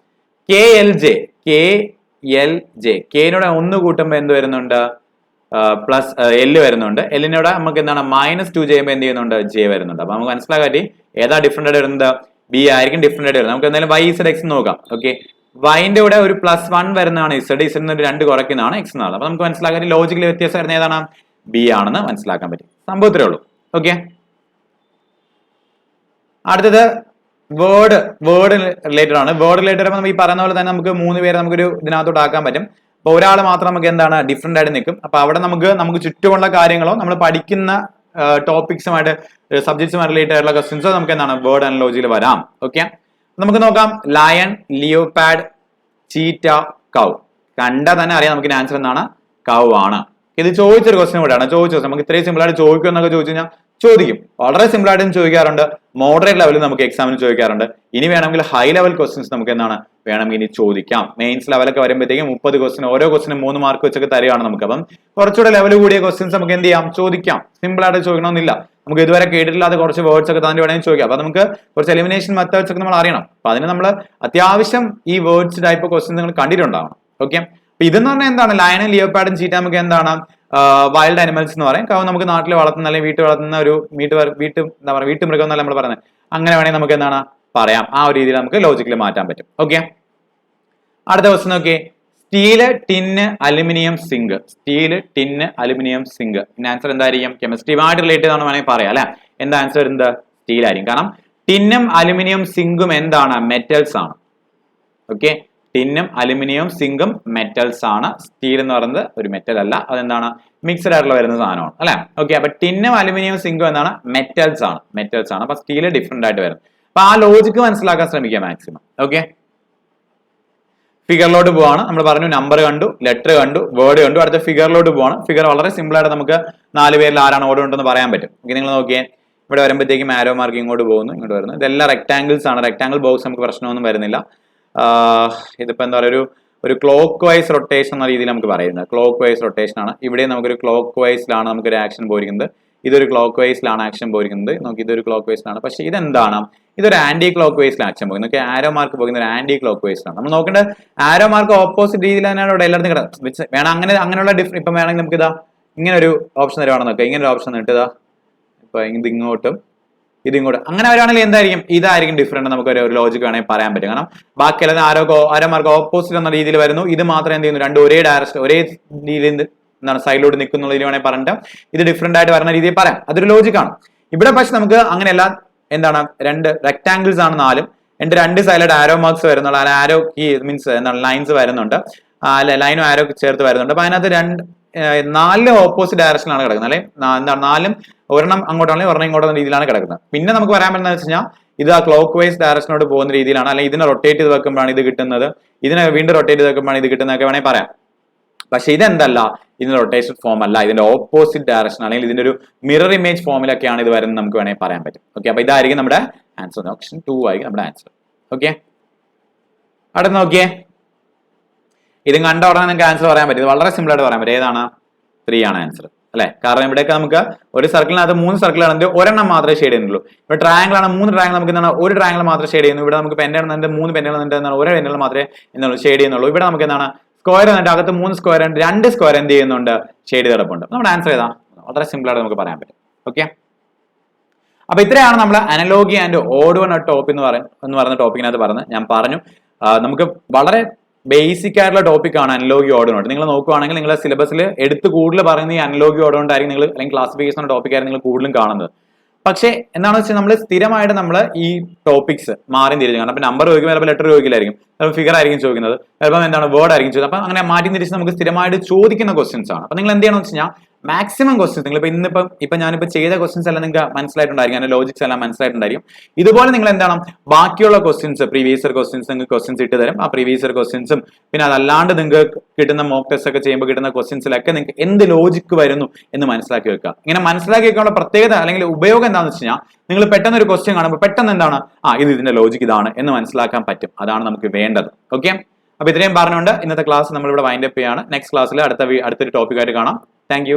KLJ കെനോട് 1 കൂട്ടുമ്പോ എന്ത് വരുന്നുണ്ട്? L വരുന്നുണ്ട്. എല്ലിനോട് നമുക്ക് എന്താണ് -2 ചെയ്യുമ്പോൾ എന്ത് ചെയ്യുന്നുണ്ട്? J വരുന്നുണ്ട്. അപ്പൊ നമുക്ക് മനസ്സിലാക്കാറ്റി ഏതാ ഡിഫറെന്റ് ആയിട്ട് വരുന്നത്? ബി ആയിരിക്കും ഡിഫറെന്റ് ആയിട്ട് വരുന്നത്. നമുക്ക് എന്തായാലും Y Z X നോക്കാം. ഓക്കെ, Yന്റെ കൂടെ ഒരു +1 വരുന്നതാണ് Z, Z 2 കുറയ്ക്കുന്നതാണ് X എന്നാണ്. അപ്പൊ നമുക്ക് മനസ്സിലാക്കാൻ ലോജിക്കലി വ്യത്യാസം വരുന്ന ഏതാണ്? ബി ആണെന്ന് മനസ്സിലാക്കാൻ പറ്റും. സംഭവത്തിലേ ഉള്ളൂ. ഓക്കെ, അടുത്തത് വേർഡ് റിലേറ്റഡ് ആണ്. വേർഡ് റിലേറ്റഡ് ആകുമ്പോൾ നമുക്ക് ഈ പറയുന്ന പോലെ തന്നെ നമുക്ക് 3 പേരെ നമുക്കൊരു ഇതിനകത്തോട്ട് ആക്കാൻ പറ്റും. അപ്പൊ ഒരാൾ മാത്രം നമുക്ക് എന്താണ് ഡിഫറെന്റ് ആയിട്ട് നിൽക്കും. അപ്പൊ അവിടെ നമുക്ക് ചുറ്റുമുള്ള കാര്യങ്ങളോ നമ്മൾ പഠിക്കുന്ന ടോപ്പിക്സുമായിട്ട് സബ്ജക്ട്സുമായിട്ട് റിലേറ്റഡ് ആയിട്ടുള്ള ക്വസ്റ്റ്യൻസോ നമുക്ക് എന്താണ് വേർഡ് അനലോജിയിൽ വരാം. ഓക്കെ, നമുക്ക് നോക്കാം. ലയൺ, ലിയോപാഡ്, ചീറ്റ, കൗ. കണ്ടാൽ തന്നെ അറിയാം നമുക്ക് ആൻസർ എന്താണ്? കൗ ആണ്. ഇത് ചോദിച്ചൊരു ക്വസ്റ്റ്യൻ കൂടെയാണ്. ചോദിച്ചു നമുക്ക് ഇത്രയും സിമ്പിൾ ആയിട്ട് ചോദിക്കും എന്നൊക്കെ ചോദിച്ചു കഴിഞ്ഞാൽ ചോദിക്കും. വളരെ സിമ്പിൾ ആയിട്ടും ചോദിക്കാറുണ്ട്, മോഡറേറ്റ് ലെവലിൽ നമുക്ക് എക്സാമിന് ചോദിക്കാറുണ്ട്. ഇനി വേണമെങ്കിൽ ഹൈ ലെവൽ ക്വസ്റ്റ്യൻസ് നമുക്ക് എന്താണ് വേണമെങ്കിൽ ഇനി ചോദിക്കാം. മെയിൻസ് ലെവലൊക്കെ വരുമ്പോഴത്തേക്കും 30 ക്വസ്റ്റ്യൻ, ഓരോ ക്വസ്റ്റിനും 3 മാർക്ക് വെച്ചൊക്കെ തരികയാണ് നമുക്ക്. അപ്പം കുറച്ചുകൂടെ ലെവൽ കൂടിയ ക്വസ്റ്റ്യൻസ് നമുക്ക് എന്ത് ചെയ്യാം? ചോദിക്കാം. സിമ്പിൾ ആയിട്ട് ചോദിക്കണമെന്നില്ല. നമുക്ക് ഇതുവരെ കേട്ടിട്ടില്ലാത്ത കുറച്ച് വേർഡ്സ് ഒക്കെ തന്നെ വേണമെങ്കിൽ ചോദിക്കാം. അപ്പൊ നമുക്ക് കുറച്ച് എലിമിനേഷൻ മെത്തേഡ്സ് ഒക്കെ നമ്മൾ അറിയണം. അപ്പൊ അതിന് നമ്മൾ അത്യാവശ്യം ഈ വേർഡ്സ് ടൈപ്പ് ക്വസ്റ്റ്യൻസ് നിങ്ങൾ കണ്ടിട്ടുണ്ടാവണം. ഓക്കെ, അപ്പൊ ഇതെന്ന് പറഞ്ഞാൽ എന്താണ്? ലയണും ലിയോപാഡും ചീറ്റ നമുക്ക് എന്താണ് വൈൽഡ് അനിമൽസ് എന്ന് പറയും. കാരണം നമുക്ക് നാട്ടിൽ വളർത്തുന്ന അല്ലെങ്കിൽ വീട്ടിൽ വളർത്തുന്ന ഒരു വീട്ടുമൃഗം എന്നല്ല നമ്മൾ പറയുന്നത്. അങ്ങനെ വേണമെങ്കിൽ നമുക്ക് എന്താണ് പറയാം. ആ ഒരു രീതിയിൽ നമുക്ക് ലോജിക്കലി മാറ്റാൻ പറ്റും. ഓക്കെ, അടുത്ത ക്വസ്റ്റ്യൻ നോക്കിയേ. Steel, tin, aluminium, zinc. Steel, tin, aluminium, zinc. Answer എന്തായിരിക്കും? കെമിസ്ട്രിയുമായിട്ട് റിലേറ്റഡ് ആണ് വേണമെങ്കിൽ പറയാം അല്ലെ. എന്താ ആൻസർ? എന്ത്? സ്റ്റീൽ ആയിരിക്കും. കാരണം ടിന്നും അലുമിനിയം സിങ്കും എന്താണ്? മെറ്റൽസ് ആണ്. ഓക്കെ, ടിന്നും അലുമിനിയം സിങ്കും മെറ്റൽസ് ആണ്. സ്റ്റീൽ എന്ന് പറയുന്നത് ഒരു മെറ്റൽ അല്ല, അതെന്താണ് മിക്സഡ് ആയിട്ടുള്ള വരുന്ന സാധനമാണ് അല്ലെ. ഓക്കെ, അപ്പൊ ടിന്നും അലുമിനിയം സിങ്കും എന്താണ്? മെറ്റൽസ് ആണ്. അപ്പൊ സ്റ്റീൽ ഡിഫറെന്റ് ആയിട്ട് വരും. അപ്പൊ ആ ലോജിക്ക് മനസ്സിലാക്കാൻ ശ്രമിക്കുക മാക്സിമം. ഓക്കെ, ഫിഗറിലോട്ട് പോവാണ്. നമ്മൾ പറഞ്ഞു നമ്പർ കണ്ടു, ലെറ്റർ കണ്ടു, വേർഡ് കണ്ടു. അടുത്ത ഫിഗറിലോട്ട് പോവാണ്. ഫിഗർ വളരെ സിമ്പിൾ ആയിട്ട് നമുക്ക് 4 പേരിൽ ആരാണ് ഓർഡർ ഉണ്ടെന്ന് പറയാൻ പറ്റും. ഓക്കെ, നിങ്ങൾ നോക്കിയേ, ഇവിടെ വരുമ്പോഴത്തേക്കും ആരോ മാർക്ക് ഇങ്ങോട്ട് പോകുന്നു, ഇങ്ങോട്ട് വരുന്നു. ഇതെല്ലാം റെക്ടാംഗിൾസ് ആണ്. റെക്ടാംഗിൾ ബോക്സ് നമുക്ക് പ്രശ്നമൊന്നും വരുന്നില്ല. ഇതിപ്പോ എന്താ പറയുക, ഒരു ക്ലോക്ക് വൈസ് റൊട്ടേഷൻ എന്ന രീതിയിൽ നമുക്ക് പറയുന്നത്. ക്ലോക്ക് വൈസ് റൊട്ടേഷൻ ആണ്. ഇവിടെ നമുക്കൊരു ക്ലോക്ക് വൈസിലാണ് നമുക്കൊരു ആക്ഷൻ പോയിരിക്കുന്നത്. ഇതൊരു ക്ലോക്ക് വൈസിലാണ് ആക്ഷൻ പോയിരിക്കുന്നത്. നോക്കി ഇതൊരു ക്ലോക്ക് വൈസിലാണ്. പക്ഷേ ഇതെന്താണ്? ഇതൊരു ആന്റി ക്ലോക്ക് വൈസിലാണ് ആക്ഷൻ പോകുന്നത്. നോക്കി ആരോ മാർക്ക് പോകുന്നത് ഒരു ആന്റി ക്ലോക്ക് വൈസിലാണ്. നമ്മൾ നോക്കേണ്ടത് ആരോ മാർക്ക് ഓപ്പോസിറ്റ് രീതിയിൽ തന്നെയാണ് ഇവിടെ എല്ലായിടത്തും കിടക്കുന്നത്. വേണം അങ്ങനെയുള്ള ഇപ്പം വേണമെങ്കിൽ നമുക്ക് ഇതാ ഇങ്ങനെ ഒരു ഓപ്ഷൻ തരുവാണെന്ന് നോക്കാം. ഇങ്ങനെ ഒരു ഓപ്ഷൻ ഇട്ടതാ ഇപ്പൊ ഇത് ഇങ്ങോട്ടും ഇതിങ്ങോട്ടും അങ്ങനെ വരുവാണെങ്കിൽ എന്തായിരിക്കും? ഇതായിരിക്കും ഡിഫറൻറ്റ്. നമുക്ക് ഒരു ലോജിക് വേണമെങ്കിൽ പറയാൻ പറ്റും. കാരണം ബാക്കിയെല്ലാം ആരോ മാർക്ക് ഓപ്പോസിറ്റ് എന്ന രീതിയിൽ വരുന്നു. ഇത് മാത്രം എന്ത് ചെയ്യുന്നു? രണ്ടും ഒരേ ഡയറക്ഷൻ ഒരേ രീതിയിൽ എന്താണ് സൈഡിലോട്ട് നിൽക്കുന്ന രീതിയിൽ വേണമെങ്കിൽ പറഞ്ഞിട്ട് ഇത് ഡിഫറെന്റ് ആയിട്ട് വരുന്ന രീതിയിൽ പറയാം. അതൊരു ലോജിക്കാണ്. ഇവിടെ പക്ഷെ നമുക്ക് അങ്ങനെയല്ല. എന്താണ്? രണ്ട് റെക്ടാംഗിൾസ് ആണ് നാലും. രണ്ട് സൈഡിലായിട്ട് ആരോ മാർക്സ് വരുന്നുണ്ട്. അല്ല ആരോ ഈ മീൻസ് എന്താണ് ലൈൻസ് വരുന്നുണ്ട്. അല്ലെ ലൈനും ആരോ ചേർത്ത് വരുന്നുണ്ട്. അപ്പൊ അതിനകത്ത് നാല് ഓപ്പോസിറ്റ് ഡയറക്ഷനിലാണ് കിടക്കുന്നത്. അല്ലെ എന്താണ്? നാലും ഒരെണ്ണം അങ്ങോട്ടാണെങ്കിൽ ഒരെണ്ണം ഇങ്ങോട്ടുള്ള രീതിയിലാണ് കിടക്കുന്നത്. പിന്നെ നമുക്ക് പറയാൻ പറ്റുന്നത് വെച്ച് കഴിഞ്ഞാൽ ഇത് ആ ക്ലോക്ക് വൈസ് ഡയറക്ഷനോട് പോകുന്ന രീതിയിലാണ്. അല്ലെങ്കിൽ ഇതിനെ റൊട്ടേറ്റ് ചെയ്ത് വെക്കുമ്പോഴാണ് ഇത് കിട്ടുന്നത്. ഇതിനെ വീണ്ടും റൊട്ടേറ്റ് ചെയ്ത് വെക്കുമ്പോഴാണ് ഇത് കിട്ടുന്നതൊക്കെ വേണമെങ്കിൽ പറയാം. പക്ഷെ ഇതെന്തല്ല, ഇതിന്റെ റൊട്ടേഷൻ ഫോം അല്ല, ഇതിന്റെ ഓപ്പോസിറ്റ് ഡയറക്ഷൻ അല്ലെങ്കിൽ ഇതിന്റെ ഒരു മിറർ ഇമേജ് ഫോമിലൊക്കെയാണ് ഇത് വരുന്നത് നമുക്ക് വേണമെങ്കിൽ പറയാൻ പറ്റും. ഓക്കെ, അപ്പൊ ഇതായിരിക്കും നമ്മുടെ ആൻസർ. ഓപ്ഷൻ 2 ആയിരിക്കും നമ്മുടെ ആൻസർ. ഓക്കെ, അടുത്ത് നോക്കിയേ. ഇതും കണ്ട ഉടനെ നിങ്ങൾക്ക് ആൻസർ പറയാൻ പറ്റും. ഇത് വളരെ സിമ്പിൾ ആയിട്ട് പറയാൻ പറ്റും. ഏതാണ്? 3 ആണ് ആൻസർ അല്ലെ? കാരണം ഇവിടെയൊക്കെ നമുക്ക് ഒരു സർക്കിളിനകത്ത് 3 സർക്കിളാണെങ്കിൽ ഒരെണ്ണം മാത്രമേ ഷെയ്ഡ് ചെയ്യുന്നുള്ളൂ. ഇവിടെ ട്രയാങ്കിൾ ആണ്, 3 ട്രയാങ്കിൾ നമുക്ക് എന്താണ് ഒരു ട്രയാങ്കിൾ മാത്രമേ ഷെയ്ഡ് ചെയ്യുന്നു. ഇവിടെ നമുക്ക് പെൻഡാണെന്നുണ്ട് 3 പെൻഡാണെന്നുണ്ട് എന്താണ് ഒരു പെൻഡൽ മാത്രമേ എന്താണ് ഷെയ്ഡ് ചെയ്യുന്നുള്ളൂ. ഇവിടെ നമുക്ക് എന്താണ് സ്ക്വയർ എന്നിട്ട് അകത്ത് 3 സ്ക്വയർ ഉണ്ട്, 2 സ്ക്വയർ എന്ത് ചെയ്യുന്നുണ്ട്? ഷെയ്ഡ് കിടപ്പുണ്ട്. നമ്മുടെ ആൻസർ ഏതാ? വളരെ സിമ്പിൾ ആയിട്ട് നമുക്ക് പറയാൻ പറ്റും. ഓക്കെ, അപ്പൊ ഇത്രയാണ് നമ്മൾ analogy and odd one top എന്ന് പറയുന്ന ടോപ്പിക്കിനകത്ത് പറഞ്ഞ് ഞാൻ പറഞ്ഞു. നമുക്ക് വളരെ ബേസിക് ആയിട്ടുള്ള ടോപ്പിക്കാണ് അനലോഗി ഓഡ് നോട്ട്. നിങ്ങൾ നോക്കുവാണെങ്കിൽ നിങ്ങളുടെ സിലബസിൽ എടുത്ത് കൂടുതൽ പറയുന്ന ഈ അനലോഗി ഓഡ് കൊണ്ടായിരിക്കും നിങ്ങൾ അല്ലെങ്കിൽ ക്ലാസിഫിക്കേഷൻ ടോപ്പിക്കായിരിക്കും നിങ്ങൾ കൂടുതലും കാണുന്നത്. പക്ഷേ എന്താണെന്ന് വെച്ചാൽ നമ്മൾ സ്ഥിരമായിട്ട് നമ്മൾ ഈ ടോപ്പിക്സ് മാറി തിരിച്ചു കാണും. അപ്പൊ നമ്പർ ചോദിക്കുമ്പോൾ ചിലപ്പോൾ ലെറ്റർ ചോദിക്കില്ലായിരിക്കും, ചിലപ്പോൾ ഫിഗർ ആയിരിക്കും ചോദിക്കുന്നത്, ചിലപ്പോൾ എന്താണ് വേർഡ് ആയിരിക്കും ചോദിക്കുന്നത്. അപ്പൊ അങ്ങനെ മാറ്റി തിരിച്ച് നമുക്ക് സ്ഥിരമായിട്ട് ചോദിക്കുന്ന ക്വസ്റ്റ്യൻസ് ആണ്. അപ്പൊ നിങ്ങൾ എന്ത് ചെയ്യണമെന്ന് വെച്ച് കഴിഞ്ഞാൽ മാക്സിമം ക്വസ്റ്റ്യൻസ് നിങ്ങൾ ഇപ്പൊ ഞാനിപ്പോൾ ചെയ്ത ക്വസ്റ്റ്യൻസ് എല്ലാം നിങ്ങൾക്ക് മനസ്സിലായിട്ടുണ്ടായിരിക്കും, അതിന്റെ ലോജിക്സ് എല്ലാം മനസ്സിലായിട്ടുണ്ടായിരിക്കും. ഇതുപോലെ നിങ്ങൾ എന്താണ് ബാക്കിയുള്ള ക്വസ്റ്റ്യൻസ് പ്രീവിയസ് ഇയർ ക്വസ്റ്റ്യൻസ് നിങ്ങൾക്ക് ക്വസ്റ്റ്യൻസ് ഇട്ട് തരും. ആ പ്രീവിയസ് ഇയർ ക്വസ്റ്റ്യൻസും പിന്നെ അതല്ലാണ്ട് നിങ്ങൾക്ക് കിട്ടുന്ന മോക്ക് ടെസ്റ്റ് ഒക്കെ ചെയ്യുമ്പോൾ കിട്ടുന്ന ക്വസ്റ്റ്യൻസിലൊക്കെ നിങ്ങൾക്ക് എന്ത് ലോജിക്ക് വരുന്നു എന്ന് മനസ്സിലാക്കി വെക്കുക. ഇങ്ങനെ മനസ്സിലാക്കി വെക്കാനുള്ള പ്രത്യേകത അല്ലെങ്കിൽ ഉപയോഗം എന്താണെന്ന് വെച്ച് കഴിഞ്ഞാൽ നിങ്ങൾ പെട്ടെന്ന് ഒരു ക്വസ്റ്റ്യൻ കാണുമ്പോൾ പെട്ടെന്ന് എന്താണ് ഇതിന്റെ ലോജിക്ക് ഇതാണ് എന്ന് മനസ്സിലാക്കാൻ പറ്റും. അതാണ് നമുക്ക് വേണ്ടത്. ഓക്കെ, അപ്പൊ ഇത്രയും പറഞ്ഞുകൊണ്ട് ഇന്നത്തെ ക്ലാസ് നമ്മളിവിടെ വൈൻഡ് അപ്പ് ചെയ്യാണ്. നെക്സ്റ്റ് ക്ലാസ്സിൽ അടുത്തൊരു ടോപ്പിക്കായിട്ട് കാണാം. Thank you.